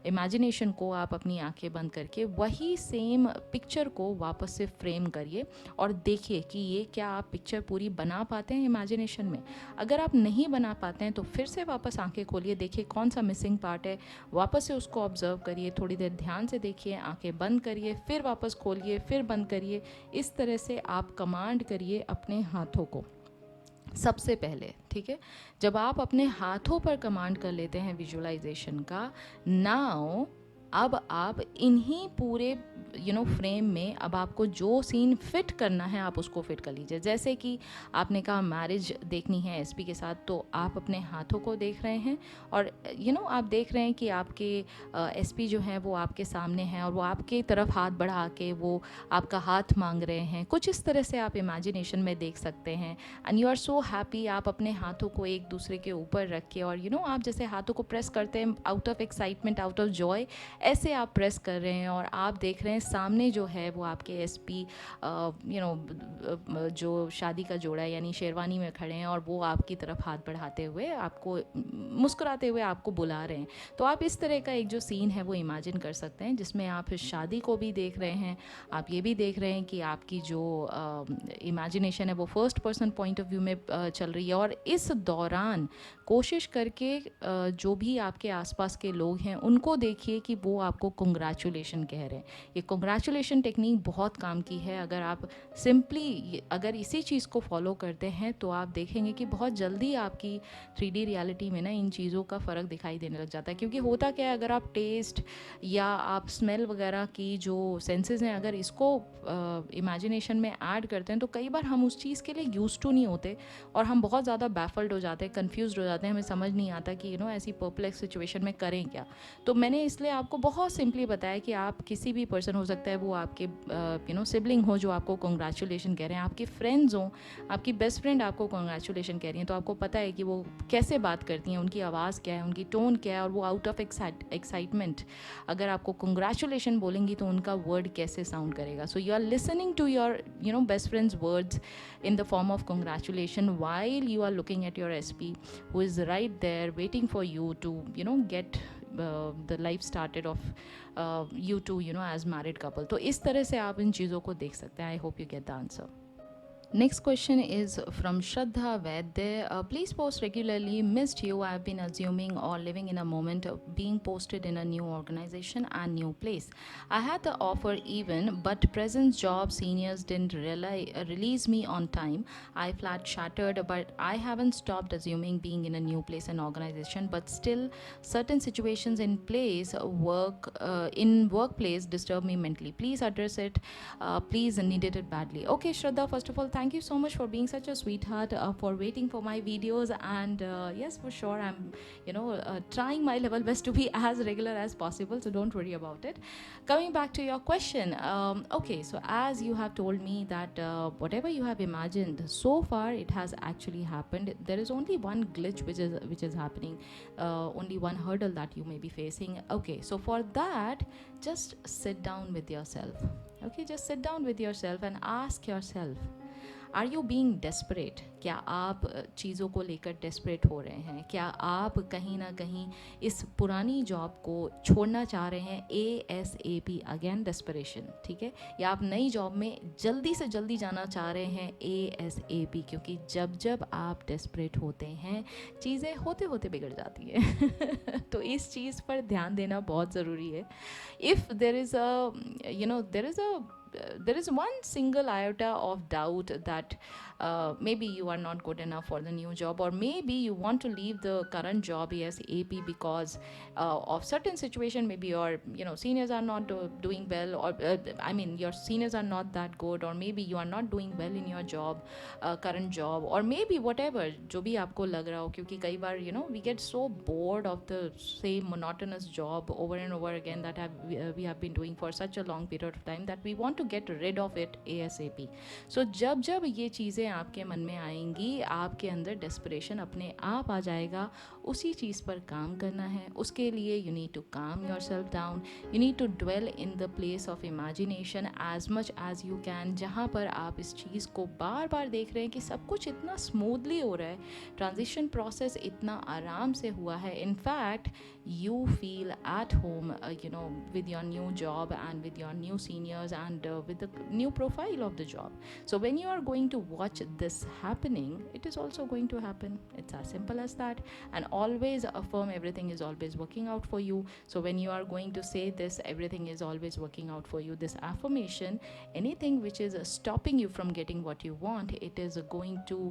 इमेजिनेशन को आप अपनी आंखें बंद करके वही सेम पिक्चर को वापस से फ्रेम करिए और देखिए कि ये क्या आप पिक्चर पूरी बना पाते हैं इमेजिनेशन में। अगर आप नहीं बना पाते हैं तो फिर से वापस आंखें खोलिए, देखिए कौन सा मिसिंग पार्ट है, वापस से उसको ऑब्जर्व करिए, थोड़ी देर ध्यान से देखिए, आंखें बंद करिए, फिर वापस खोलिए, फिर बंद करिए। इस तरह से आप कमांड करिए अपने हाथों को सबसे पहले, ठीक है? जब आप अपने हाथों पर कमांड कर लेते हैं विजुअलाइजेशन का, नाउ अब आप इन्हीं पूरे फ्रेम में अब आपको जो सीन फिट करना है आप उसको फिट कर लीजिए। जैसे कि आपने कहा मैरिज देखनी है एसपी के साथ, तो आप अपने हाथों को देख रहे हैं और आप देख रहे हैं कि आपके एसपी जो हैं वो आपके सामने हैं और वो आपके तरफ हाथ बढ़ा के वो आपका हाथ मांग रहे हैं। कुछ इस तरह से आप इमेजिनेशन में देख सकते हैं and you are so happy. आप अपने हाथों को एक दूसरे के ऊपर रख के और आप जैसे हाथों को प्रेस करते हैं out of excitement, out of Joy, ऐसे आप प्रेस कर रहे हैं और आप देख रहे हैं सामने जो है वो आपके एसपी जो शादी का जोड़ा है यानी शेरवानी में खड़े हैं और वो आपकी तरफ हाथ बढ़ाते हुए आपको मुस्कुराते हुए आपको बुला रहे हैं। तो आप इस तरह का एक जो सीन है वो इमेजिन कर सकते हैं जिसमें आप शादी को भी देख रहे हैं, आप ये भी देख रहे हैं कि आपकी जो इमेजिनेशन है वो first person point of view में चल रही है। और इस दौरान कोशिश करके जो भी आपके आसपास के लोग हैं उनको देखिए कि वो आपको कंग्रेचुलेशन कह रहे हैं। ये कंग्रेचुलेशन टेक्निक बहुत काम की है। अगर आप सिंपली अगर इसी चीज़ को फॉलो करते हैं तो आप देखेंगे कि बहुत जल्दी आपकी 3D रियलिटी में ना इन चीज़ों का फ़र्क दिखाई देने लग जाता है। क्योंकि होता क्या है, अगर आप टेस्ट या आप स्मेल वगैरह की जो सेंसेस हैं अगर इसको इमेजिनेशन में ऐड करते हैं तो कई बार हम उस चीज़ के लिए यूज टू नहीं होते और हम बहुत ज़्यादा बैफल्ड हो जाते हैं, कन्फ्यूज़ हो जाते हैं, हमें समझ नहीं आता कि ऐसी परप्लेक्स सिचुएशन में करें क्या। तो मैंने इसलिए आपको बहुत सिंपली बताया कि आप किसी भी पर्सन हो सकता है, वो आपके सिबलिंग हो जो आपको कंग्रेचुलेशन कह रहे हैं, आपके फ्रेंड्स हों, आपकी बेस्ट फ्रेंड आपको कंग्रेचुलेशन कह रही हैं, तो आपको पता है कि वो कैसे बात करती हैं, उनकी आवाज़ क्या है, उनकी टोन क्या है और वो आउट ऑफ एक्साइटमेंट अगर आपको कंग्रेचुलेशन बोलेंगी तो उनका वर्ड कैसे साउंड करेगा। So you are listening to your best friend's words in the form of congratulation while you are looking at your SP who is right there waiting for you to get the life started of you two as married couple. तो इस तरह से आप इन चीज़ों को देख सकते हैं। I hope you get the answer. Next question is from Shraddha Vaidya. Please post regularly. Missed you. I've been assuming or living in a moment of being posted in a new organization and new place. I had the offer even, but present job seniors didn't release me on time. I flat shattered, but I haven't stopped assuming being in a new place and organization. But still, certain situations in workplace disturb me mentally. Please address it. Please needed it badly. Okay, Shraddha. First of all, thank thank you so much for being such a sweetheart, for waiting for my videos, and yes, for sure, I'm trying my level best to be as regular as possible, so don't worry about it. Coming back to your question, okay, so as you have told me that whatever you have imagined so far, it has actually happened. There is only one glitch which is happening, only one hurdle that you may be facing. Okay, so for that, just sit down with yourself. Okay, just sit down with yourself and ask yourself, are you being desperate? क्या आप चीज़ों को लेकर desperate हो रहे हैं? क्या आप कहीं ना कहीं इस पुरानी जॉब को छोड़ना चाह रहे हैं? ASAP, अगेन डेस्परेशन, ठीक है? या आप नई जॉब में जल्दी से जल्दी जाना चाह रहे हैं? ASAP, क्योंकि जब जब आप डेस्परेट होते हैं, चीज़ें होते होते बिगड़ जाती हैं तो इस चीज़ पर ध्यान देना बहुत ज़रूरी है. If there is there is one single iota of doubt that maybe you are not good enough for the new job, or maybe you want to leave the current job ASAP because of certain situation. Maybe your seniors are not doing well, or I mean your seniors are not that good, or maybe you are not doing well in your job, current job, or maybe whatever, जो भी आपको लग रहा हो. क्योंकि कई बार we get so bored of the same monotonous job over and over again that we have been doing for such a long period of time that we want to get rid of it ASAP. So जब जब ये चीज़ें आपके मन में आएंगी, आपके अंदर डेस्परेशन अपने आप आ जाएगा. उसी चीज़ पर काम करना है. उसके लिए you need to calm yourself down. You need to dwell in the place of imagination as much as you can, जहाँ पर आप इस चीज़ को बार बार देख रहे हैं कि सब कुछ इतना स्मूथली हो रहा है, ट्रांजिशन प्रोसेस इतना आराम से हुआ है. In fact you feel at home with your new job and with your new seniors and with the new profile of the job. So when you are going to watch this happening, it is also going to happen. It's as simple as that. And always affirm everything is always working out for you. So when you are going to say this, everything is always working out for you, this affirmation, anything which is stopping you from getting what you want, it is going to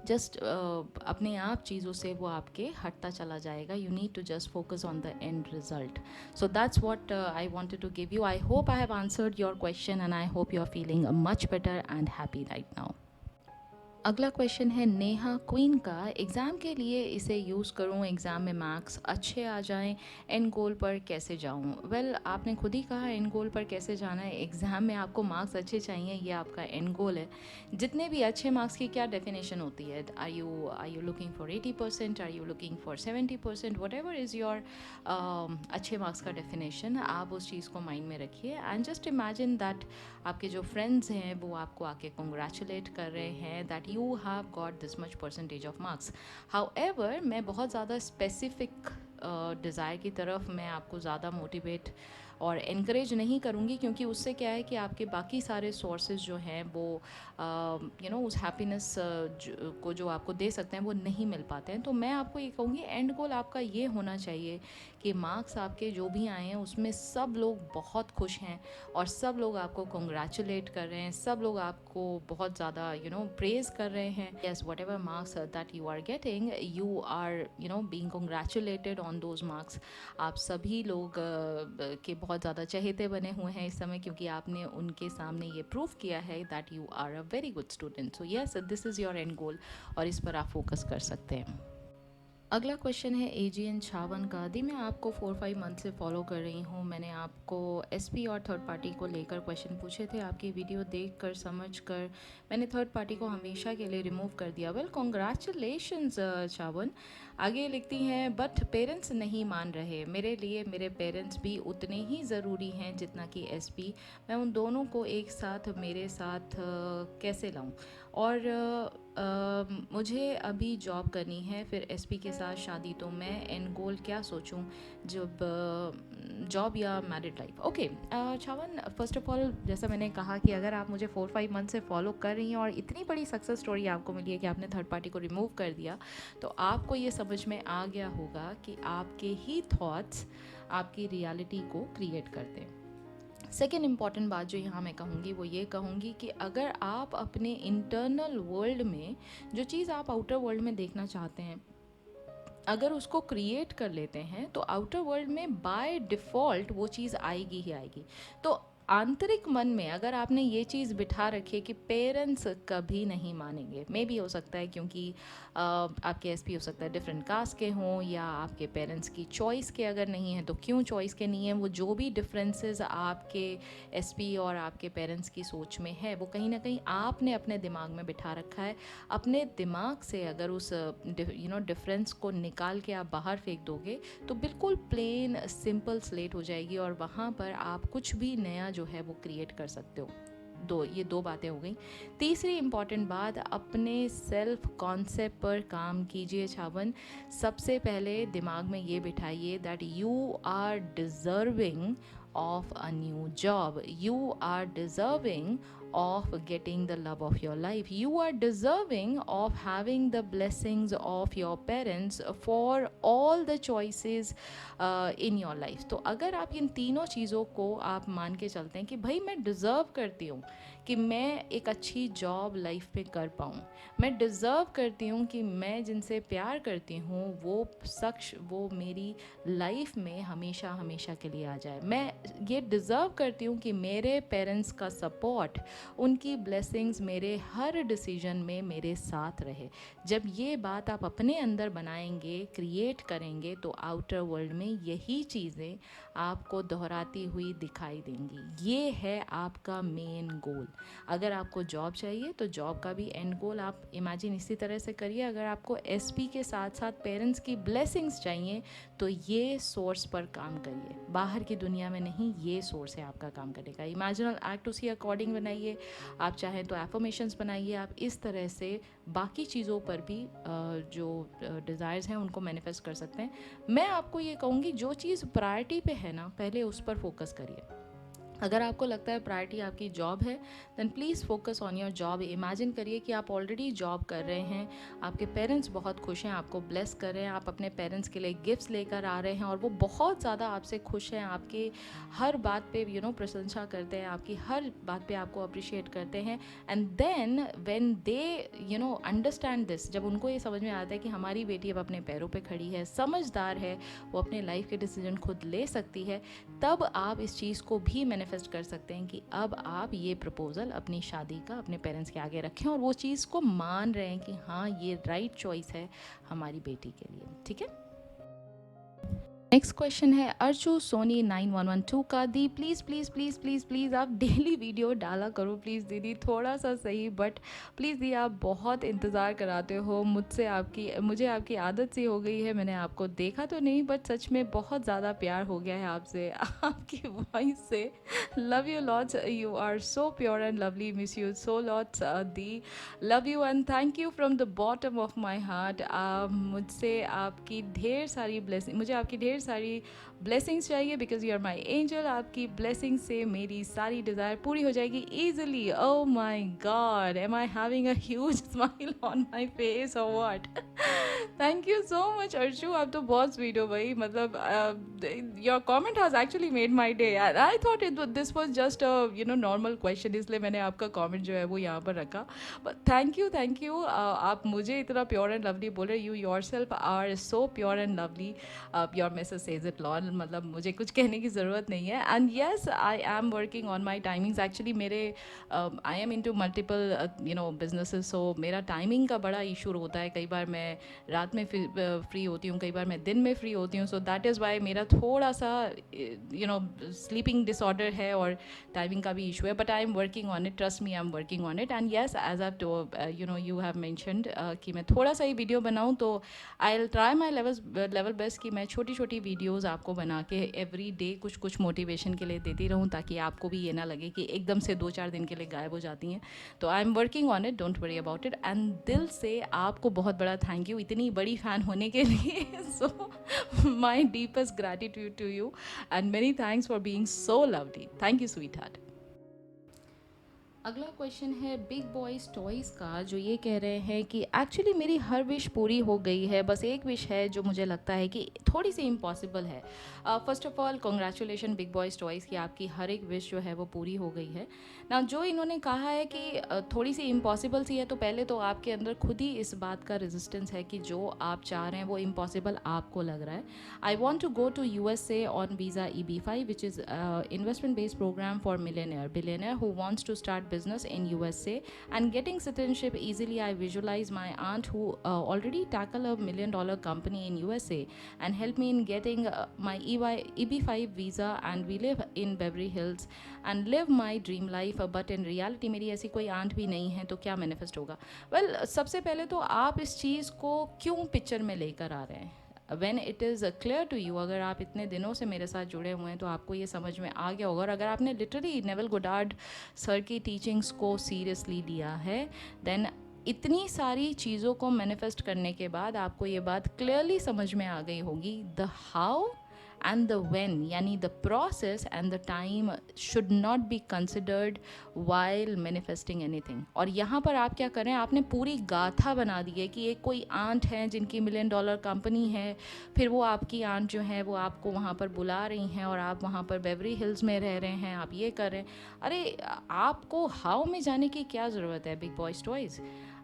just अपने आप चीज़ों से वो आपके हटता चला जाएगा. You need to just focus on the end result. So that's what I wanted to give you. I hope I have answered your question and I hope you are feeling much better and happy right now. अगला question है Neha queen का. Exam के लिए इसे use करूं, exam में marks अच्छे आ जाएं, एंड गोल पर कैसे जाऊं? वेल, आपने खुद ही कहा एंड गोल पर कैसे जाना है. एग्ज़ाम में आपको मार्क्स अच्छे चाहिए, ये आपका एंड गोल है. जितने भी अच्छे मार्क्स की क्या डेफिनेशन होती है? Are you looking for 80%? Are you looking for 70%? Whatever is your अच्छे मार्क्स का डेफिनेशन, आप उस चीज़ को माइंड में रखिए. एंड जस्ट इमेजिन दैट आपके जो फ्रेंड्स हैं वो आपको आके कंग्रेचुलेट कर रहे हैं that you have got this much percentage of marks. However, मैं बहुत ज़्यादा स्पेसिफिक डिज़ायर की तरफ मैं आपको ज़्यादा मोटिवेट और इनकरेज नहीं करूँगी, क्योंकि उससे क्या है कि आपके बाकी सारे सोर्सेज जो हैं वो उस हैप्पीनेस को जो आपको दे सकते हैं वो नहीं मिल पाते हैं. तो मैं आपको ये कहूँगी, एंड गोल आपका ये होना चाहिए कि मार्क्स आपके जो भी आए हैं उसमें सब लोग बहुत खुश हैं और सब लोग आपको कंग्रेचुलेट कर रहे हैं, सब लोग आपको बहुत ज़्यादा प्रेज़ कर रहे हैं. Yes, whatever marks that you are getting, you are being congratulated on those marks. आप सभी लोग के बहुत ज़्यादा चहेते बने हुए हैं इस समय, क्योंकि आपने उनके सामने ये प्रूव किया है that you are a very good student. So yes, this is your end goal और इस पर आप फोकस कर सकते हैं. अगला क्वेश्चन है AGN छावन का. दी, मैं आपको 4-5 मंथ से फॉलो कर रही हूँ. मैंने आपको SP और थर्ड पार्टी को लेकर क्वेश्चन पूछे थे. आपकी वीडियो देखकर समझकर मैंने थर्ड पार्टी को हमेशा के लिए रिमूव कर दिया. Well, congratulations Chavan. आगे लिखती हैं, बट पेरेंट्स नहीं मान रहे. मेरे लिए मेरे पेरेंट्स भी उतने ही ज़रूरी हैं जितना कि SP. मैं उन दोनों को एक साथ मेरे साथ कैसे लाऊं? और मुझे अभी जॉब करनी है, फिर SP के साथ शादी. तो मैं एंड गोल क्या सोचूं, जब जॉब या married life? Okay Chavan, first of all, जैसा मैंने कहा कि अगर आप मुझे 4-5 मंथ से फॉलो कर रही हैं और इतनी बड़ी सक्सेस स्टोरी आपको मिली है कि आपने थर्ड पार्टी को रिमूव कर दिया, तो आपको ये समझ में आ गया होगा कि आपके ही थॉट्स आपकी रियलिटी को क्रिएट करते हैं. सेकेंड इम्पॉर्टेंट बात जो यहाँ मैं कहूँगी वो ये कहूँगी कि अगर आप अपने इंटरनल वर्ल्ड में जो चीज़ आप आउटर वर्ल्ड में देखना चाहते हैं, अगर उसको क्रिएट कर लेते हैं तो आउटर वर्ल्ड में बाय डिफ़ॉल्ट वो चीज़ आएगी ही आएगी. तो आंतरिक मन में अगर आपने ये चीज़ बिठा रखी है कि पेरेंट्स कभी नहीं मानेंगे, मे बी हो सकता है क्योंकि आपके एसपी हो सकता है डिफरेंट कास्ट के हों, या आपके पेरेंट्स की चॉइस के अगर नहीं है तो क्यों चॉइस के नहीं है, वो जो भी डिफरेंसेस आपके एसपी और आपके पेरेंट्स की सोच में है वो कहीं ना कहीं आपने अपने दिमाग में बिठा रखा है। अपने दिमाग से अगर उस डिफरेंस को निकाल के आप बाहर फेंक दोगे तो बिल्कुल प्लेन सिंपल स्लेट हो जाएगी, और वहाँ पर आप कुछ भी नया जो है वो क्रिएट कर सकते हो। ये दो बातें हो गई। तीसरी इंपॉर्टेंट बात, अपने सेल्फ कॉन्सेप्ट पर काम कीजिए छावन। सबसे पहले दिमाग में ये बिठाइए that you are deserving of a new job, you are deserving of getting the love of your life, you are deserving of having the blessings of your parents for all the choices in your life। तो अगर आप इन तीनों चीज़ों को आप मान के चलते हैं कि भाई मैं डिज़र्व करती हूँ कि मैं एक अच्छी जॉब लाइफ में कर पाऊँ, मैं डिज़र्व करती हूँ कि मैं जिनसे प्यार करती हूँ वो मेरी लाइफ में हमेशा हमेशा के लिए आ जाए, मैं ये डिज़र्व करती हूँ कि मेरे पेरेंट्स का सपोर्ट, उनकी ब्लेसिंग्स मेरे हर डिसीजन में मेरे साथ रहे। जब ये बात आप अपने अंदर बनाएंगे, क्रिएट करेंगे, तो आउटर वर्ल्ड में यही चीज़ें आपको दोहराती हुई दिखाई देंगी। ये है आपका मेन गोल। अगर आपको जॉब चाहिए तो जॉब का भी एंड गोल आप इमेजिन इसी तरह से करिए। अगर आपको एसपी के साथ साथ पेरेंट्स की ब्लेसिंग्स चाहिए तो ये सोर्स पर काम करिए, बाहर की दुनिया में नहीं, ये सोर्स है आपका काम करने का। इमेजिनल एक्ट उसी अकॉर्डिंग बनाइए, आप चाहें तो एफर्मेशंस बनाइए, आप इस तरह से बाकी चीज़ों पर भी जो डिज़ायर्स हैं उनको मैनिफेस्ट कर सकते हैं। मैं आपको ये कहूँगी जो चीज़ प्रायोरिटी पे है ना, पहले उस पर फोकस करिए। अगर आपको लगता है प्रायोरिटी आपकी जॉब है, then please focus on your job. Imagine करिए कि आप ऑलरेडी जॉब कर रहे हैं, आपके पेरेंट्स बहुत खुश हैं, आपको ब्लेस कर रहे हैं, आप अपने पेरेंट्स के लिए गिफ्ट्स लेकर आ रहे हैं और वो बहुत ज़्यादा आपसे खुश हैं, आपके हर बात पे प्रशंसा करते हैं, आपकी हर बात पे आपको अप्रिशिएट करते हैं। And then when they understand this, जब उनको ये समझ में आता है कि हमारी बेटी अब अपने पैरों पे खड़ी है, समझदार है, वो अपने लाइफ के डिसीजन खुद ले सकती है, तब आप इस चीज़ को भी मैनिफेस्ट कर सकते हैं कि अब आप ये प्रपोज़ल अपनी शादी का अपने पेरेंट्स के आगे रखें और वो चीज़ को मान रहे हैं कि हाँ ये राइट चॉइस है हमारी बेटी के लिए। ठीक है। नेक्स्ट क्वेश्चन है अर्चू सोनी 9112 का। दी please please please please please आप डेली वीडियो डाला करो प्लीज़ दीदी, थोड़ा सा सही बट प्लीज़ दी, आप बहुत इंतज़ार कराते हो मुझे आपकी आदत सी हो गई है। मैंने आपको देखा तो नहीं बट सच में बहुत ज़्यादा प्यार हो गया है आपसे, आपकी वॉइस से। Love you lots, you are so pure and lovely, miss you so lots दी, love you and thank you from the bottom of my heart. मुझे आपकी ढेर सारी ब्लेसिंग्स चाहिए because you are my angel. आपकी blessing से मेरी सारी डिज़ायर पूरी हो जाएगी easily. Oh my god, am I having a huge smile on my face or what. Thank you so much Arshu, आप तो बहुत स्वीट हो भाई, मतलब your comment has actually made my day. I thought this was just normal question, इसलिए मैंने आपका comment जो है वो यहाँ पर रखा। बट थैंक यू आप मुझे इतना प्योर एंड लवली बोल रहे, you yourself are so pure and lovely, your message says it lol, मतलब मुझे कुछ कहने की ज़रूरत नहीं है। And yes, I am working on my timings. Actually मेरे I am into multiple businesses, so मेरा टाइमिंग का बड़ा इशू होता है। कई बार मैं रात में फ्री होती हूँ, कई बार मैं दिन में फ्री होती हूँ, सो दैट इज़ वाई मेरा थोड़ा सा स्लीपिंग डिसऑर्डर है और टाइमिंग का भी इशू है, but I am working on it, trust me, I am working on it. And yes, as I you have mentioned कि मैं थोड़ा सा ही वीडियो बनाऊँ, तो I will try my level best कि मैं छोटी छोटी वीडियोस आपको बना के एवरी डे कुछ मोटिवेशन के लिए देती रहूँ, ताकि आपको भी ये ना लगे कि एकदम से 2-4 दिन के लिए गायब हो जाती हैं। तो आई am working on it, don't worry about it. And दिल से आपको बहुत बड़ा थैंक यू इतनी बड़ी फ़ैन होने के लिए। So my deepest gratitude to you and many thanks for being so lovely. Thank you sweetheart. अगला क्वेश्चन है बिग बॉयज़ टॉयज़ का, जो ये कह रहे हैं कि एक्चुअली मेरी हर विश पूरी हो गई है, बस एक विश है जो मुझे लगता है कि थोड़ी सी इम्पॉसिबल है। First of all congratulation big boys toys कि आपकी हर एक विश जो है वो पूरी हो गई है। ना जो इन्होंने कहा है कि थोड़ी सी इम्पॉसिबल सी है, तो पहले तो आपके अंदर खुद ही इस बात का रेजिस्टेंस है कि जो आप चाह रहे हैं वो इम्पॉसिबल आपको लग रहा है। I want to go to USA on visa EB-5 which is investment based programme for billionaire who wants to start business in USA and getting citizenship easily. I visualize my aunt who already tackle $1 million company in USA and help me in getting my EB-5 visa, and we live in Beverly Hills and live my dream life. But in reality मेरी ऐसी कोई aunt भी नहीं है, तो क्या manifest होगा? Well, सबसे पहले तो आप इस चीज़ को क्यों पिक्चर में लेकर आ रहे हैं? When it is clear to you, अगर आप इतने दिनों से मेरे साथ जुड़े हुए हैं तो आपको ये समझ में आ गया होगा, और अगर आपने लिटरली नेवल गोडार्ड सर की टीचिंग्स को सीरियसली लिया है, देन इतनी सारी चीज़ों को मैनिफेस्ट करने के बाद आपको ये बात क्लियरली समझ में आ गई होगी, the how and the when, यानी the process and the time should not be considered while manifesting anything. और यहाँ पर आप क्या करें, आपने पूरी गाथा बना दी है कि एक कोई आंट है जिनकी $1 million कंपनी है, फिर वो आपकी आंट जो है वो आपको वहाँ पर बुला रही हैं और आप वहाँ पर बेवरी हिल्स में रह रहे हैं, आप ये कर रहे हैं। अरे आपको हाउ में जाने की क्या ज़रूरत है बिग बॉयज़ टॉयज़?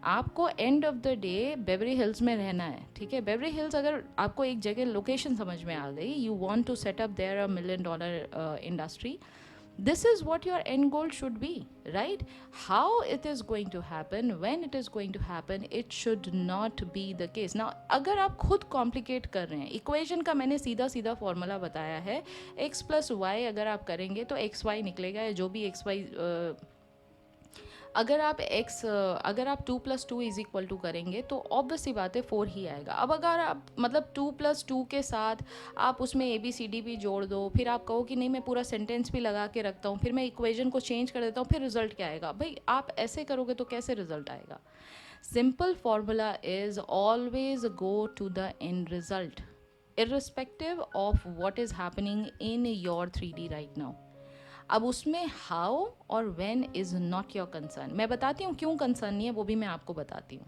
आपको end of the day Beverly Hills में रहना है, ठीक है? बेवरी हिल्स अगर आपको एक जगह लोकेशन समझ में आ गई, you want to set up their $1 million industry, this is what your end goal should be, right? How it is going to happen, when it is going to happen, it should not be the case. Now अगर आप खुद complicate कर रहे हैं, equation का मैंने सीधा सीधा फॉर्मूला बताया है, x + y अगर आप करेंगे तो xy निकलेगा, या जो भी xy अगर आप 2 + 2 = करेंगे तो ऑब्वियस सी बात है 4 ही आएगा। अब अगर आप मतलब 2 + 2 के साथ आप उसमें ABCD भी जोड़ दो, फिर आप कहो कि नहीं मैं पूरा सेंटेंस भी लगा के रखता हूँ, फिर मैं इक्वेशन को चेंज कर देता हूँ, फिर रिजल्ट क्या आएगा? भाई आप ऐसे करोगे तो कैसे रिजल्ट आएगा? Simple formula is always go to the end result, irrespective of what is happening in your 3D right now. अब उसमें हाउ और when is not your concern. मैं बताती हूँ क्यों कंसर्न नहीं है, वो भी मैं आपको बताती हूँ।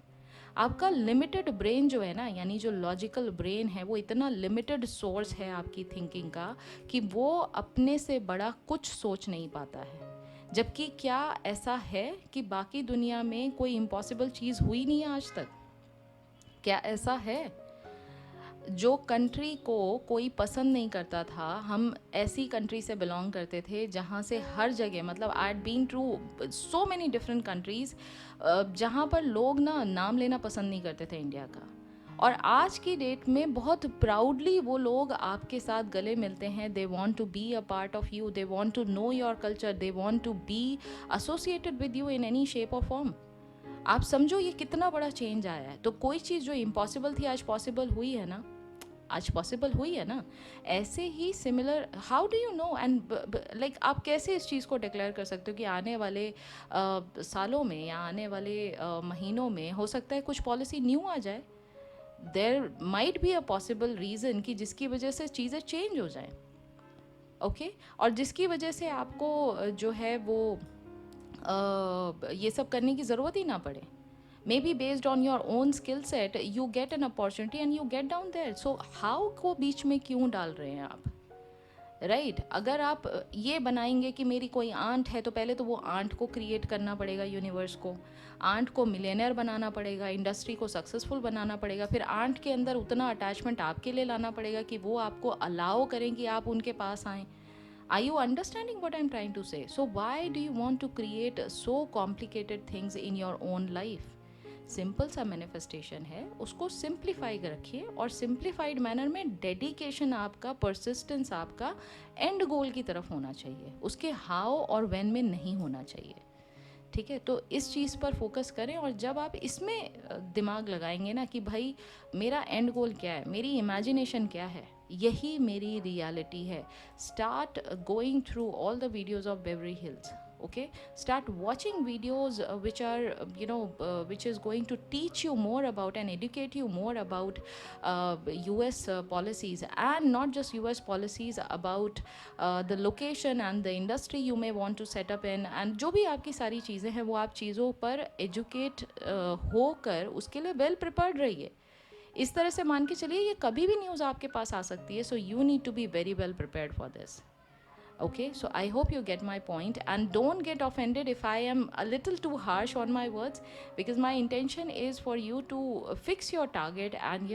आपका लिमिटेड ब्रेन जो है ना, यानी जो लॉजिकल ब्रेन है, वो इतना लिमिटेड सोर्स है आपकी थिंकिंग का कि वो अपने से बड़ा कुछ सोच नहीं पाता है। जबकि क्या ऐसा है कि बाकी दुनिया में कोई इम्पॉसिबल चीज़ हुई नहीं है आज तक? क्या ऐसा है? जो कंट्री को कोई पसंद नहीं करता था, हम ऐसी कंट्री से बिलोंग करते थे जहाँ से हर जगह, मतलब I had been through so many different countries, जहाँ पर लोग ना नाम लेना पसंद नहीं करते थे इंडिया का, और आज की डेट में बहुत प्राउडली वो लोग आपके साथ गले मिलते हैं। They want to be a part of you, they want to know your culture, they want to be associated with you in any shape or form. आप समझो ये कितना बड़ा चेंज आया है। तो कोई चीज़ जो इम्पॉसिबल थी आज पॉसिबल हुई है ना, आज पॉसिबल हुई है ना। ऐसे ही similar, how do you know and like आप कैसे इस चीज़ को डिक्लेयर कर सकते हो कि आने वाले सालों में या आने वाले महीनों में हो सकता है कुछ पॉलिसी न्यू आ जाए? There might be a possible reason कि जिसकी वजह से चीज़ें चेंज हो जाएं, ओके और जिसकी वजह से आपको जो है वो ये सब करने की ज़रूरत ही ना पड़े। Maybe based on your own skill set, you get an opportunity and you get down there. So how को बीच में क्यों डाल रहे हैं आप? राइट अगर आप ये बनाएंगे कि मेरी कोई आंट है, तो पहले तो वो आंट को क्रिएट करना पड़ेगा, यूनिवर्स को, आंट को मिलियनर बनाना पड़ेगा, इंडस्ट्री को सक्सेसफुल बनाना पड़ेगा, फिर आंट के अंदर उतना अटैचमेंट आपके लिए लाना पड़ेगा कि वो आपको अलाउ करें कि आप उनके पास आएँ। Are you understanding what I'm trying to say? So why do you want to create so complicated things in your own life? Simple सा मैनिफेस्टेशन है, उसको सिंप्लीफाई रखिए, और सिंप्लीफाइड मैनर में डेडिकेशन आपका, परसिस्टेंस आपका एंड गोल की तरफ होना चाहिए, उसके हाउ और व्हेन में नहीं होना चाहिए। ठीक है, तो इस चीज़ पर फोकस करें, और जब आप इसमें दिमाग लगाएंगे ना कि भाई मेरा एंड गोल क्या है, मेरी इमेजिनेशन क्या है, यही मेरी रियलिटी है। Start going through all the videos of Beverly Hills, Okay, start watching videos which are which is going to teach you more about and educate you more about US policies, and not just US policies, about the location and the industry you may want to set up in, and जो भी आपकी सारी चीज़ें हैं वो आप चीज़ों पर एजुकेट होकर उसके लिए वेल प्रिपेयर्ड रहिए. इस तरह से मान के चलिए ये कभी भी न्यूज़ आपके पास आ सकती है, so you need to be very well prepared for this. Okay, so I hope you get my point, and don't get offended if I am a little too harsh on my words, because my intention is for you to fix your target and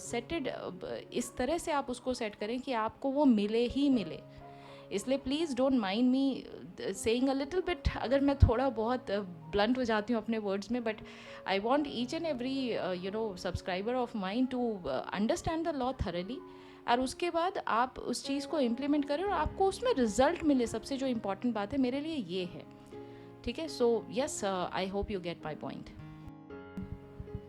set it इस तरह से आप उसको set करें कि आपको वो मिले ही मिले. इसलिए please don't mind me saying a little bit, अगर मैं थोड़ा बहुत ब्लंट हो जाती हूँ अपने वर्ड्स में, but I want each and every subscriber of mind to understand the law thoroughly, और उसके बाद आप उस चीज़ को इम्प्लीमेंट करें और आपको उसमें रिजल्ट मिले. सबसे जो इम्पॉर्टेंट बात है मेरे लिए ये है. ठीक है, so yes, I hope you get my point.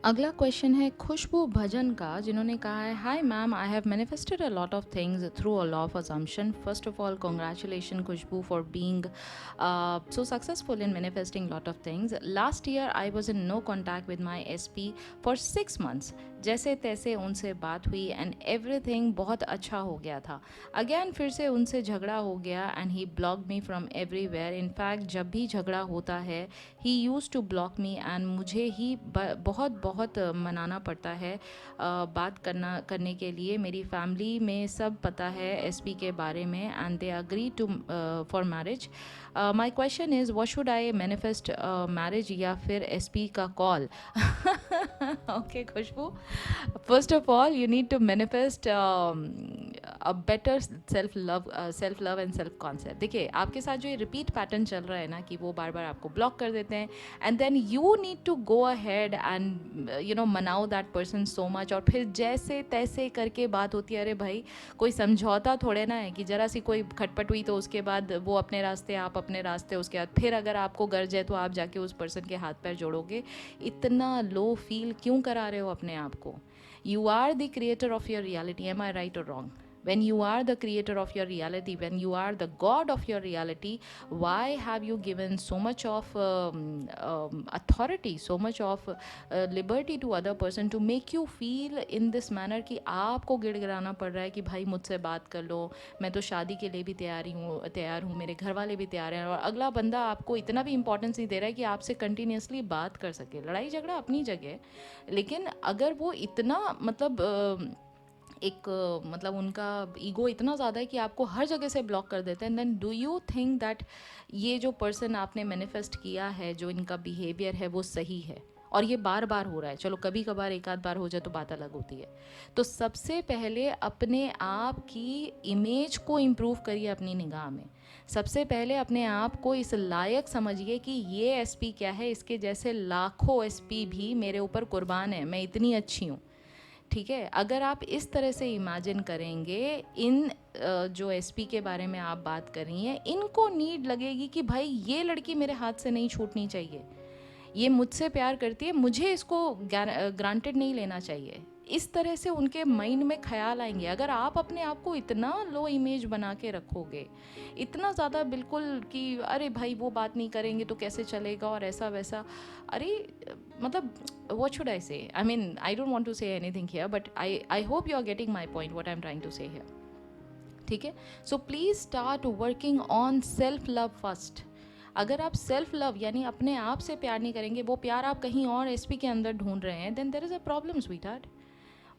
अगला क्वेश्चन है खुशबू भजन का, जिन्होंने कहा है, hi ma'am, I have manifested a lot of things through a law of assumption. First of all, congratulation Khushboo for being so successful in manifesting lot of things. Last year I was in no contact with my SP for 6 months. जैसे तैसे उनसे बात हुई and everything बहुत अच्छा हो गया था. अगेन फिर से उनसे झगड़ा हो गया and he block me from everywhere. In fact जब भी झगड़ा होता है he use to block me, and मुझे ही बहुत बहुत मनाना पड़ता है बात करने के लिए. मेरी फैमिली में सब पता है एसपी के बारे में and they agree to for marriage. My question is what should I manifest, marriage या फिर एसपी का call? Okay Khushboo, first of all you need to manifest a better self love and self concept. देखिए आपके साथ जो ये repeat pattern चल रहा है ना कि वो बार बार आपको ब्लॉक कर देते हैं, and then you need to go ahead and मनाओ दैट पर्सन सो मच, और फिर जैसे तैसे करके बात होती है. अरे भाई, कोई समझौता थोड़े ना है कि ज़रा सी कोई खटपट हुई तो उसके बाद वो अपने रास्ते आप अपने रास्ते, उसके बाद फिर अगर आपको गर्ज है तो आप जाके उस पर्सन के हाथ पैर जोड़ोगे. इतना लो फील क्यों करा रहे हो अपने आप को? You are the creator of your reality. Am I right or wrong? When you are the creator of your reality, when you are the god of your reality, why have you given so much of authority, so much of liberty to other person to make you feel in this manner कि आपको गिड़गिड़ाना पड़ रहा है कि भाई मुझसे बात कर लो, मैं तो शादी के लिए भी तैयार हूँ, मेरे घर वाले भी तैयार हैं, और अगला बंदा आपको इतना भी इंपॉर्टेंस नहीं दे रहा है कि आपसे कंटिन्यूसली बात कर सके. लड़ाई झगड़ा अपनी जगह, लेकिन अगर वो इतना मतलब उनका ईगो इतना ज़्यादा है कि आपको हर जगह से ब्लॉक कर देते हैं, then do you think that ये जो पर्सन आपने मैनिफेस्ट किया है, जो इनका बिहेवियर है, वो सही है? और ये बार बार हो रहा है. चलो कभी कभार एक आध बार हो जाए तो बात अलग होती है. तो सबसे पहले अपने आप की इमेज को इम्प्रूव करिए अपनी निगाह में. सबसे पहले अपने आप को इस लायक समझिए कि ये एसपी क्या है, इसके जैसे लाखों एसपी भी मेरे ऊपर कुर्बान है, मैं इतनी अच्छी हूँ. ठीक है, अगर आप इस तरह से इमेजिन करेंगे, इन जो एसपी के बारे में आप बात कर रही हैं, इनको नीड लगेगी कि भाई ये लड़की मेरे हाथ से नहीं छूटनी चाहिए, ये मुझसे प्यार करती है, मुझे इसको ग्रांटेड नहीं लेना चाहिए. इस तरह से उनके माइंड में ख्याल आएंगे. अगर आप अपने आप को इतना लो इमेज बना के रखोगे, इतना ज़्यादा बिल्कुल कि अरे भाई वो बात नहीं करेंगे तो कैसे चलेगा और ऐसा वैसा, अरे मतलब what should I say? I mean, I don't want to say anything here, but I hope you are getting my point, what I'm trying to say here. ठीक है, so please start working on self love first. अगर आप self love यानी अपने आप से प्यार नहीं करेंगे, वो प्यार आप कहीं और एसपी के अंदर ढूंढ रहे हैं, then there is a problem sweetheart.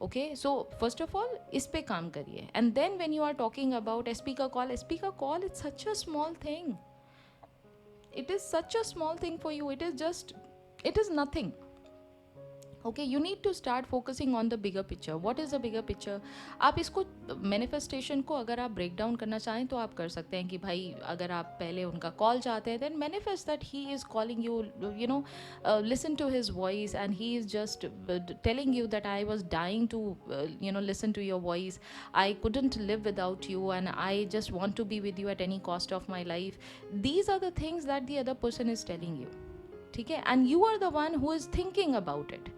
Okay, so first of all इस पे काम करिए, and then when you are talking about SP का call, it's such a small thing. It is such a small thing for you. It is nothing. Okay, you need to start focusing on the bigger picture. What is the bigger picture? आप इसको manifestation को अगर आप break down करना चाहें तो आप कर सकते हैं कि भाई अगर आप पहले उनका कॉल चाहते हैं, then manifest that he is calling you, you know, listen to his voice and he is just telling you that I was dying to listen to your voice, I couldn't live without you and I just want to be with you at any cost of my life. These are the things that the other person is telling you. ठीक है, and you are the one who is thinking about it.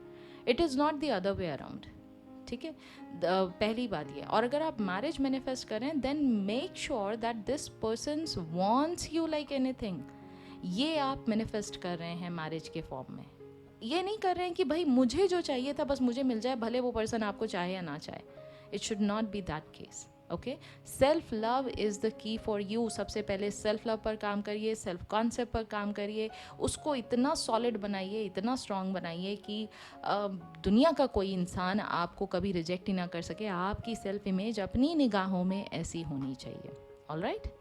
It is not the other way around. ठीक है, पहली बात ये. और अगर आप मैरिज मैनिफेस्ट करें, then make sure that this person wants you like anything. ये आप मैनिफेस्ट कर रहे हैं मैरिज के फॉर्म में। ये नहीं कर रहे हैं कि भाई मुझे जो चाहिए था बस मुझे मिल जाए, भले वो पर्सन आपको चाहे या ना चाहे। It should not be that case. Okay, self love is the key for you. सबसे पहले सेल्फ लव पर काम करिए, सेल्फ कॉन्सेप्ट पर काम करिए, उसको इतना सॉलिड बनाइए, इतना स्ट्रांग बनाइए कि दुनिया का कोई इंसान आपको कभी रिजेक्ट ही ना कर सके। आपकी सेल्फ इमेज अपनी निगाहों में ऐसी होनी चाहिए। ऑलराइट,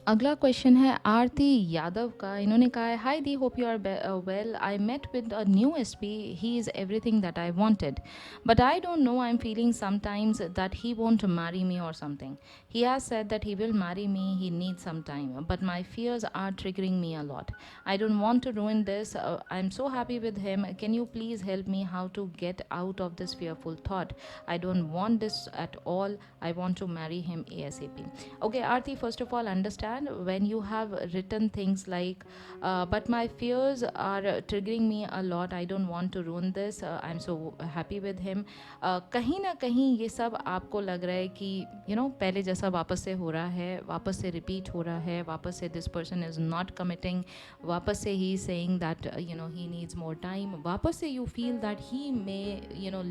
अगला क्वेश्चन है आरती यादव का। इन्होंने कहा है, हाय दी, hope you are well. I met with a new SP, he is everything that I wanted, but I don't know, I am feeling sometimes that he won't marry me or something. He has said that he will marry me, he needs some time, but my fears are triggering me a lot. I don't want to ruin this. I'm so happy with him. Can you please help me how to get out of this fearful thought? I don't want this at all. I want to marry him ASAP. Okay, Aarti, first of all, understand when you have written things like, but my fears are triggering me a lot. I don't want to ruin this. I'm so happy with him. कहीं ना कहीं ये सब आपको लग रहा है कि पहले जैसा वापस से हो रहा है, वापस से रिपीट हो रहा है, वापस से this person is not committing, वापस से he saying that he needs more time, वापस से you feel that he may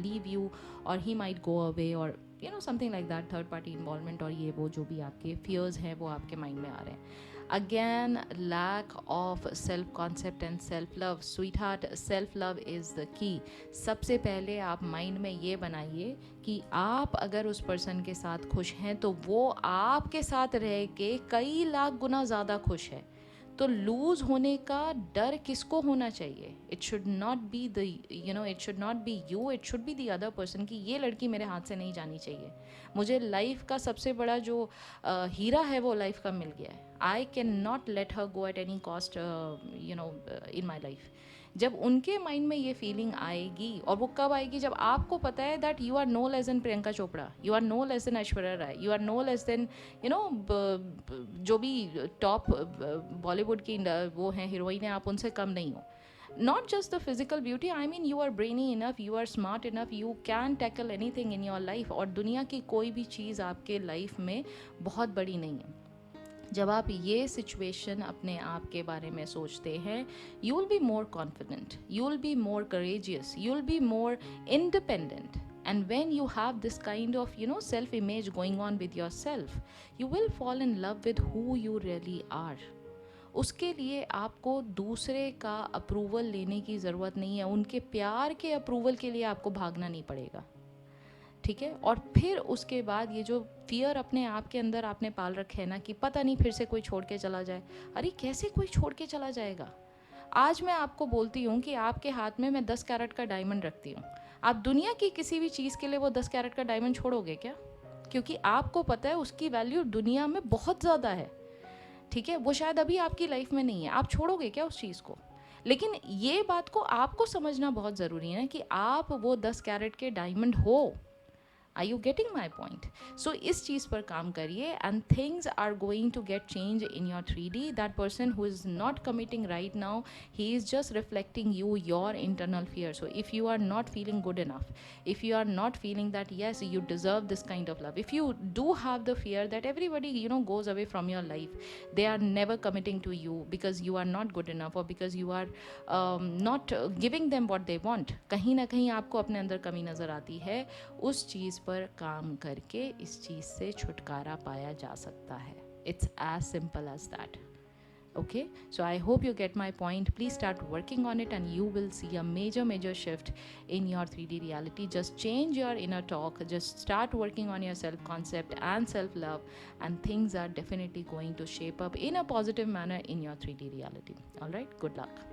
leave you और ही माइट गो अवे और something like that, third party involvement और ये वो जो भी आपके फियर्स हैं वो आपके माइंड में आ रहे हैं. Again, lack of self concept and self love. Sweetheart, self love is the key. सबसे पहले आप माइंड में ये बनाइए कि आप अगर उस पर्सन के साथ खुश हैं तो वो आपके साथ रह के कई लाख गुना ज़्यादा खुश है. तो लूज़ होने का डर किसको होना चाहिए? It should not be the it should not be you, it should be the other person कि ये लड़की मेरे हाथ से नहीं जानी चाहिए. मुझे लाइफ का सबसे बड़ा जो हीरा है वो लाइफ का मिल गया है. I can not let her go at any cost in my life. जब उनके माइंड में ये फीलिंग आएगी, और वो कब आएगी? जब आपको पता है that you are no less than Priyanka Chopra, you are no less than Aishwarya Rai, you are no less than जो भी टॉप बॉलीवुड की वो हैं हीरोइन हैं, आप उनसे कम नहीं हो. Not just the physical beauty, I mean you are brainy enough, you are smart enough, you can tackle anything in your life. और दुनिया की कोई भी चीज़ आपके लाइफ में बहुत बड़ी नहीं है. जब आप ये सिचुएशन अपने आप के बारे में सोचते हैं, you will be more confident, you will be more courageous, you will be more independent. And when you have this kind of self image going on with yourself, you will fall in love with who you really are. उसके लिए आपको दूसरे का approval लेने की ज़रूरत नहीं है. उनके प्यार के अप्रूवल के लिए आपको भागना नहीं पड़ेगा. ठीक है. और फिर उसके बाद ये जो फियर अपने आप के अंदर आपने पाल रखे है ना कि पता नहीं फिर से कोई छोड़ के चला जाए. अरे कैसे कोई छोड़ के चला जाएगा? आज मैं आपको बोलती हूँ कि आपके हाथ में मैं 10 कैरेट का डायमंड रखती हूँ. आप दुनिया की किसी भी चीज़ के लिए वो 10 कैरेट का डायमंड छोड़ोगे क्या? क्योंकि आपको पता है उसकी वैल्यू दुनिया में बहुत ज़्यादा है. ठीक है. वो शायद अभी आपकी लाइफ में नहीं है. आप छोड़ोगे क्या उस चीज़ को? लेकिन ये बात को आपको समझना बहुत ज़रूरी है कि आप वो 10 कैरेट के डायमंड हो. Are you getting my point? So इस चीज़ पर काम करिए and things are going to get changed in your 3D. That person who is not committing right now, he is just reflecting you, your internal fear. So if you are not feeling good enough, if you are not feeling that yes, you deserve this kind of love, if you do have the fear that everybody goes away from your life, they are never committing to you because you are not good enough or because you are not giving them what they want, कहीं ना कहीं आपको अपने अंदर कमी नज़र आती है. उस चीज़ पर काम करके इस चीज़ से छुटकारा पाया जा सकता है. It's as simple as that. Okay, so I hope you get my point. Please start working on it and you will see a major shift in your 3D reality. Just change your inner talk, just start working on your self concept and self love, and things are definitely going to shape up in a positive manner in your 3D reality. All right, good luck.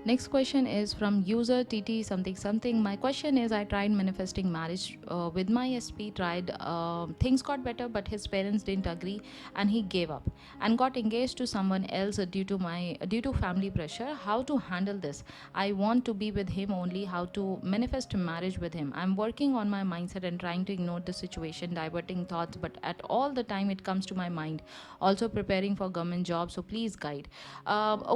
Next question is from user TT something something. My question is, I tried manifesting marriage with my SP, tried things got better, but his parents didn't agree and he gave up and got engaged to someone else due to family pressure. How to handle this? I want to be with him only. How to manifest marriage with him? I'm working on my mindset and trying to ignore the situation, diverting thoughts, but at all the time it comes to my mind. Also preparing for government job, so please guide.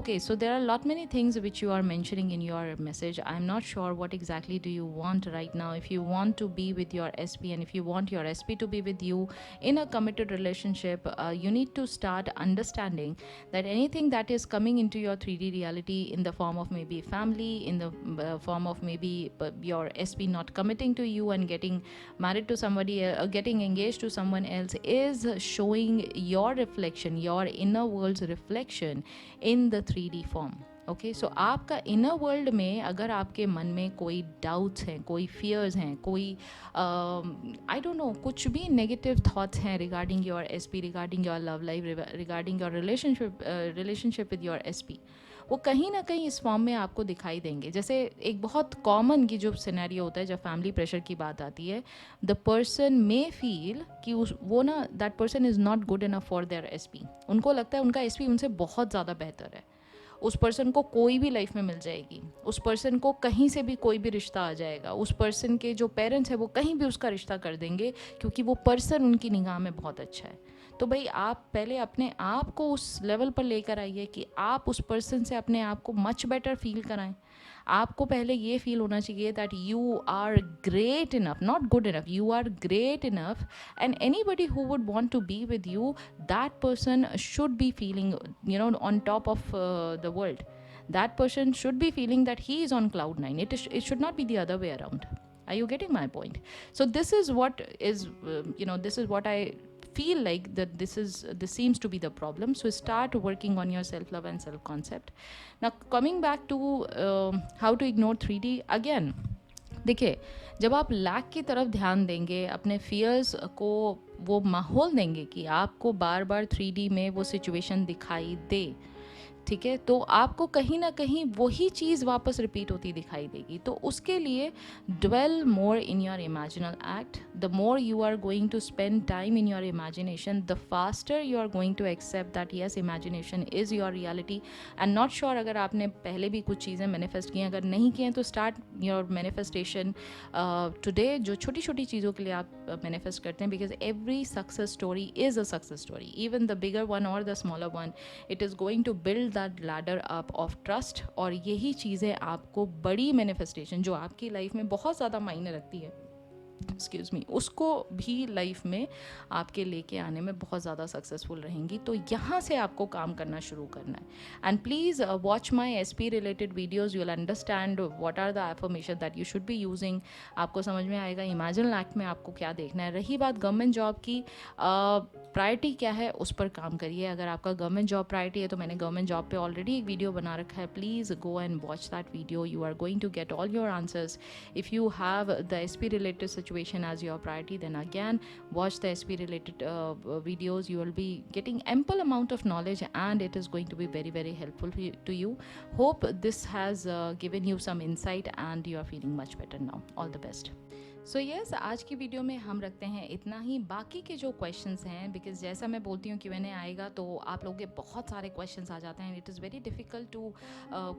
Okay, so there are a lot many things which you are mentioning in your message. I'm not sure what exactly do you want right now. If you want to be with your SP, and if you want your SP to be with you in a committed relationship, you need to start understanding that anything that is coming into your 3D reality in the form of maybe family, in the form of maybe your SP not committing to you and getting married to somebody, getting engaged to someone else, is showing your reflection, your inner world's reflection in the 3D form. Okay so आपका inner world में अगर आपके मन में कोई doubts हैं, कोई fears हैं, कोई आई डोंट नो कुछ भी नेगेटिव थॉट्स हैं regarding your SP, regarding your love life, regarding your relationship with your SP, वो कहीं ना कहीं इस फॉर्म में आपको दिखाई देंगे. जैसे एक बहुत कॉमन की जो सिनेरियो होता है जब फैमिली प्रेशर की बात आती है, द पर्सन मे फील कि वो ना that person is not good enough for their SP. उनको लगता है उनका एसपी उनसे बहुत ज़्यादा बेहतर है. उस पर्सन को कोई भी लाइफ में मिल जाएगी, उस पर्सन को कहीं से भी कोई भी रिश्ता आ जाएगा, उस पर्सन के जो पेरेंट्स हैं वो कहीं भी उसका रिश्ता कर देंगे क्योंकि वो पर्सन उनकी निगाह में बहुत अच्छा है. तो भाई आप पहले अपने आप को उस लेवल पर लेकर आइए कि आप उस पर्सन से अपने आप को मच बेटर फील कराएं. आपको पहले ये फील होना चाहिए that you are great enough, not good enough, you are great enough, and anybody who would want to be with you, that person should be feeling on top of the world. That person should be feeling that he is on cloud 9. It should not be the other way around. Are you getting my point? So this is what is this is what I feel like, that this seems to be the problem. So start working on your self love and self concept. Now coming back to how to ignore 3D again. देखिए, जब आप lack की तरफ ध्यान देंगे, अपने fears को वो माहौल देंगे कि आपको बार बार 3D में वो सिचुएशन दिखाई दे, ठीक है, तो आपको कहीं ना कहीं वही चीज़ वापस रिपीट होती दिखाई देगी. तो उसके लिए dwell more in your imaginal act. The more you are going to spend time in your imagination, the faster you are going to accept that yes imagination is your reality. And not sure अगर आपने पहले भी कुछ चीज़ें manifest की हैं, अगर नहीं की हैं तो स्टार्ट योर मैनिफेस्टेशन टुडे. जो छोटी छोटी चीज़ों के लिए आप मैनिफेस्ट करते हैं, because every success story is a success story, even the bigger one or the smaller one, it is going to build that ladder up of trust. और यही चीज़ें आपको बड़ी मैनिफेस्टेशन जो आपकी लाइफ में बहुत ज़्यादा मायने रखती है, एक्सक्यूज़ मी, उसको भी लाइफ में आपके लेके आने में बहुत ज़्यादा सक्सेसफुल रहेंगी. तो यहाँ से आपको काम करना शुरू करना है. And please watch my SP related videos, you will understand what are the affirmation that you should be using. आपको समझ में आएगा इमेजिनल एक्ट में आपको क्या देखना है. रही बात गवर्नमेंट जॉब की, प्रायोरिटी क्या है उस पर काम करिए. अगर आपका गवर्नमेंट जॉब प्रायोरिटी है तो मैंने गवर्नमेंट जॉब पे ऑलरेडी एक वीडियो बना रखा है, please go and watch that video. You are going to get all your answers. If you have the SP related situation as your priority, then again watch the SP related videos. You will be getting ample amount of knowledge and it is going to be very very helpful to you. Hope this has given you some insight and you are feeling much better now. All the best. So yes, आज की video में हम रखते हैं इतना ही. बाकी के जो क्वेश्चंस हैं, बिकॉज जैसा मैं बोलती हूँ Q&A आएगा तो आप लोगों के बहुत सारे क्वेश्चंस आ जाते हैं. It is very difficult to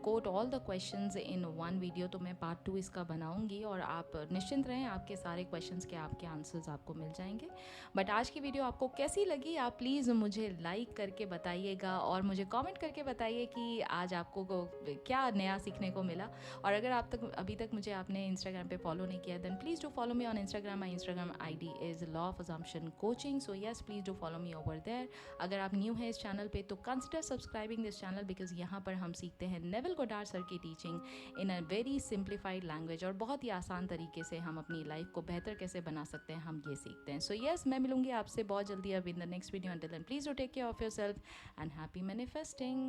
quote all the questions in one video. तो मैं पार्ट 2 इसका बनाऊँगी और आप निश्चिंत रहें, आपके सारे क्वेश्चंस के आपके आंसर्स आपको मिल जाएंगे. बट आज की वीडियो आपको कैसी लगी, आप प्लीज़ मुझे लाइक करके बताइएगा और मुझे कॉमेंट करके बताइए कि आज आपको क्या नया सीखने को मिला. और अगर आप अभी तक मुझे आपने इंस्टाग्राम पे फॉलो नहीं किया, then please do follow me on Instagram. My Instagram ID is Law of Assumption Coaching. So yes, please do follow me over there. अगर आप न्यू हैं इस चैनल पे तो consider subscribing this channel, because यहाँ पर हम सीखते हैं नेविल गोडार्ड सर की teaching in a very simplified language, और बहुत ही आसान तरीके से हम अपनी लाइफ को बेहतर कैसे बना सकते हैं हम ये सीखते हैं. सो यस, मैं मिलूंगी आपसे बहुत जल्दी अब in the next video. Until then, please do take care of yourself and happy manifesting.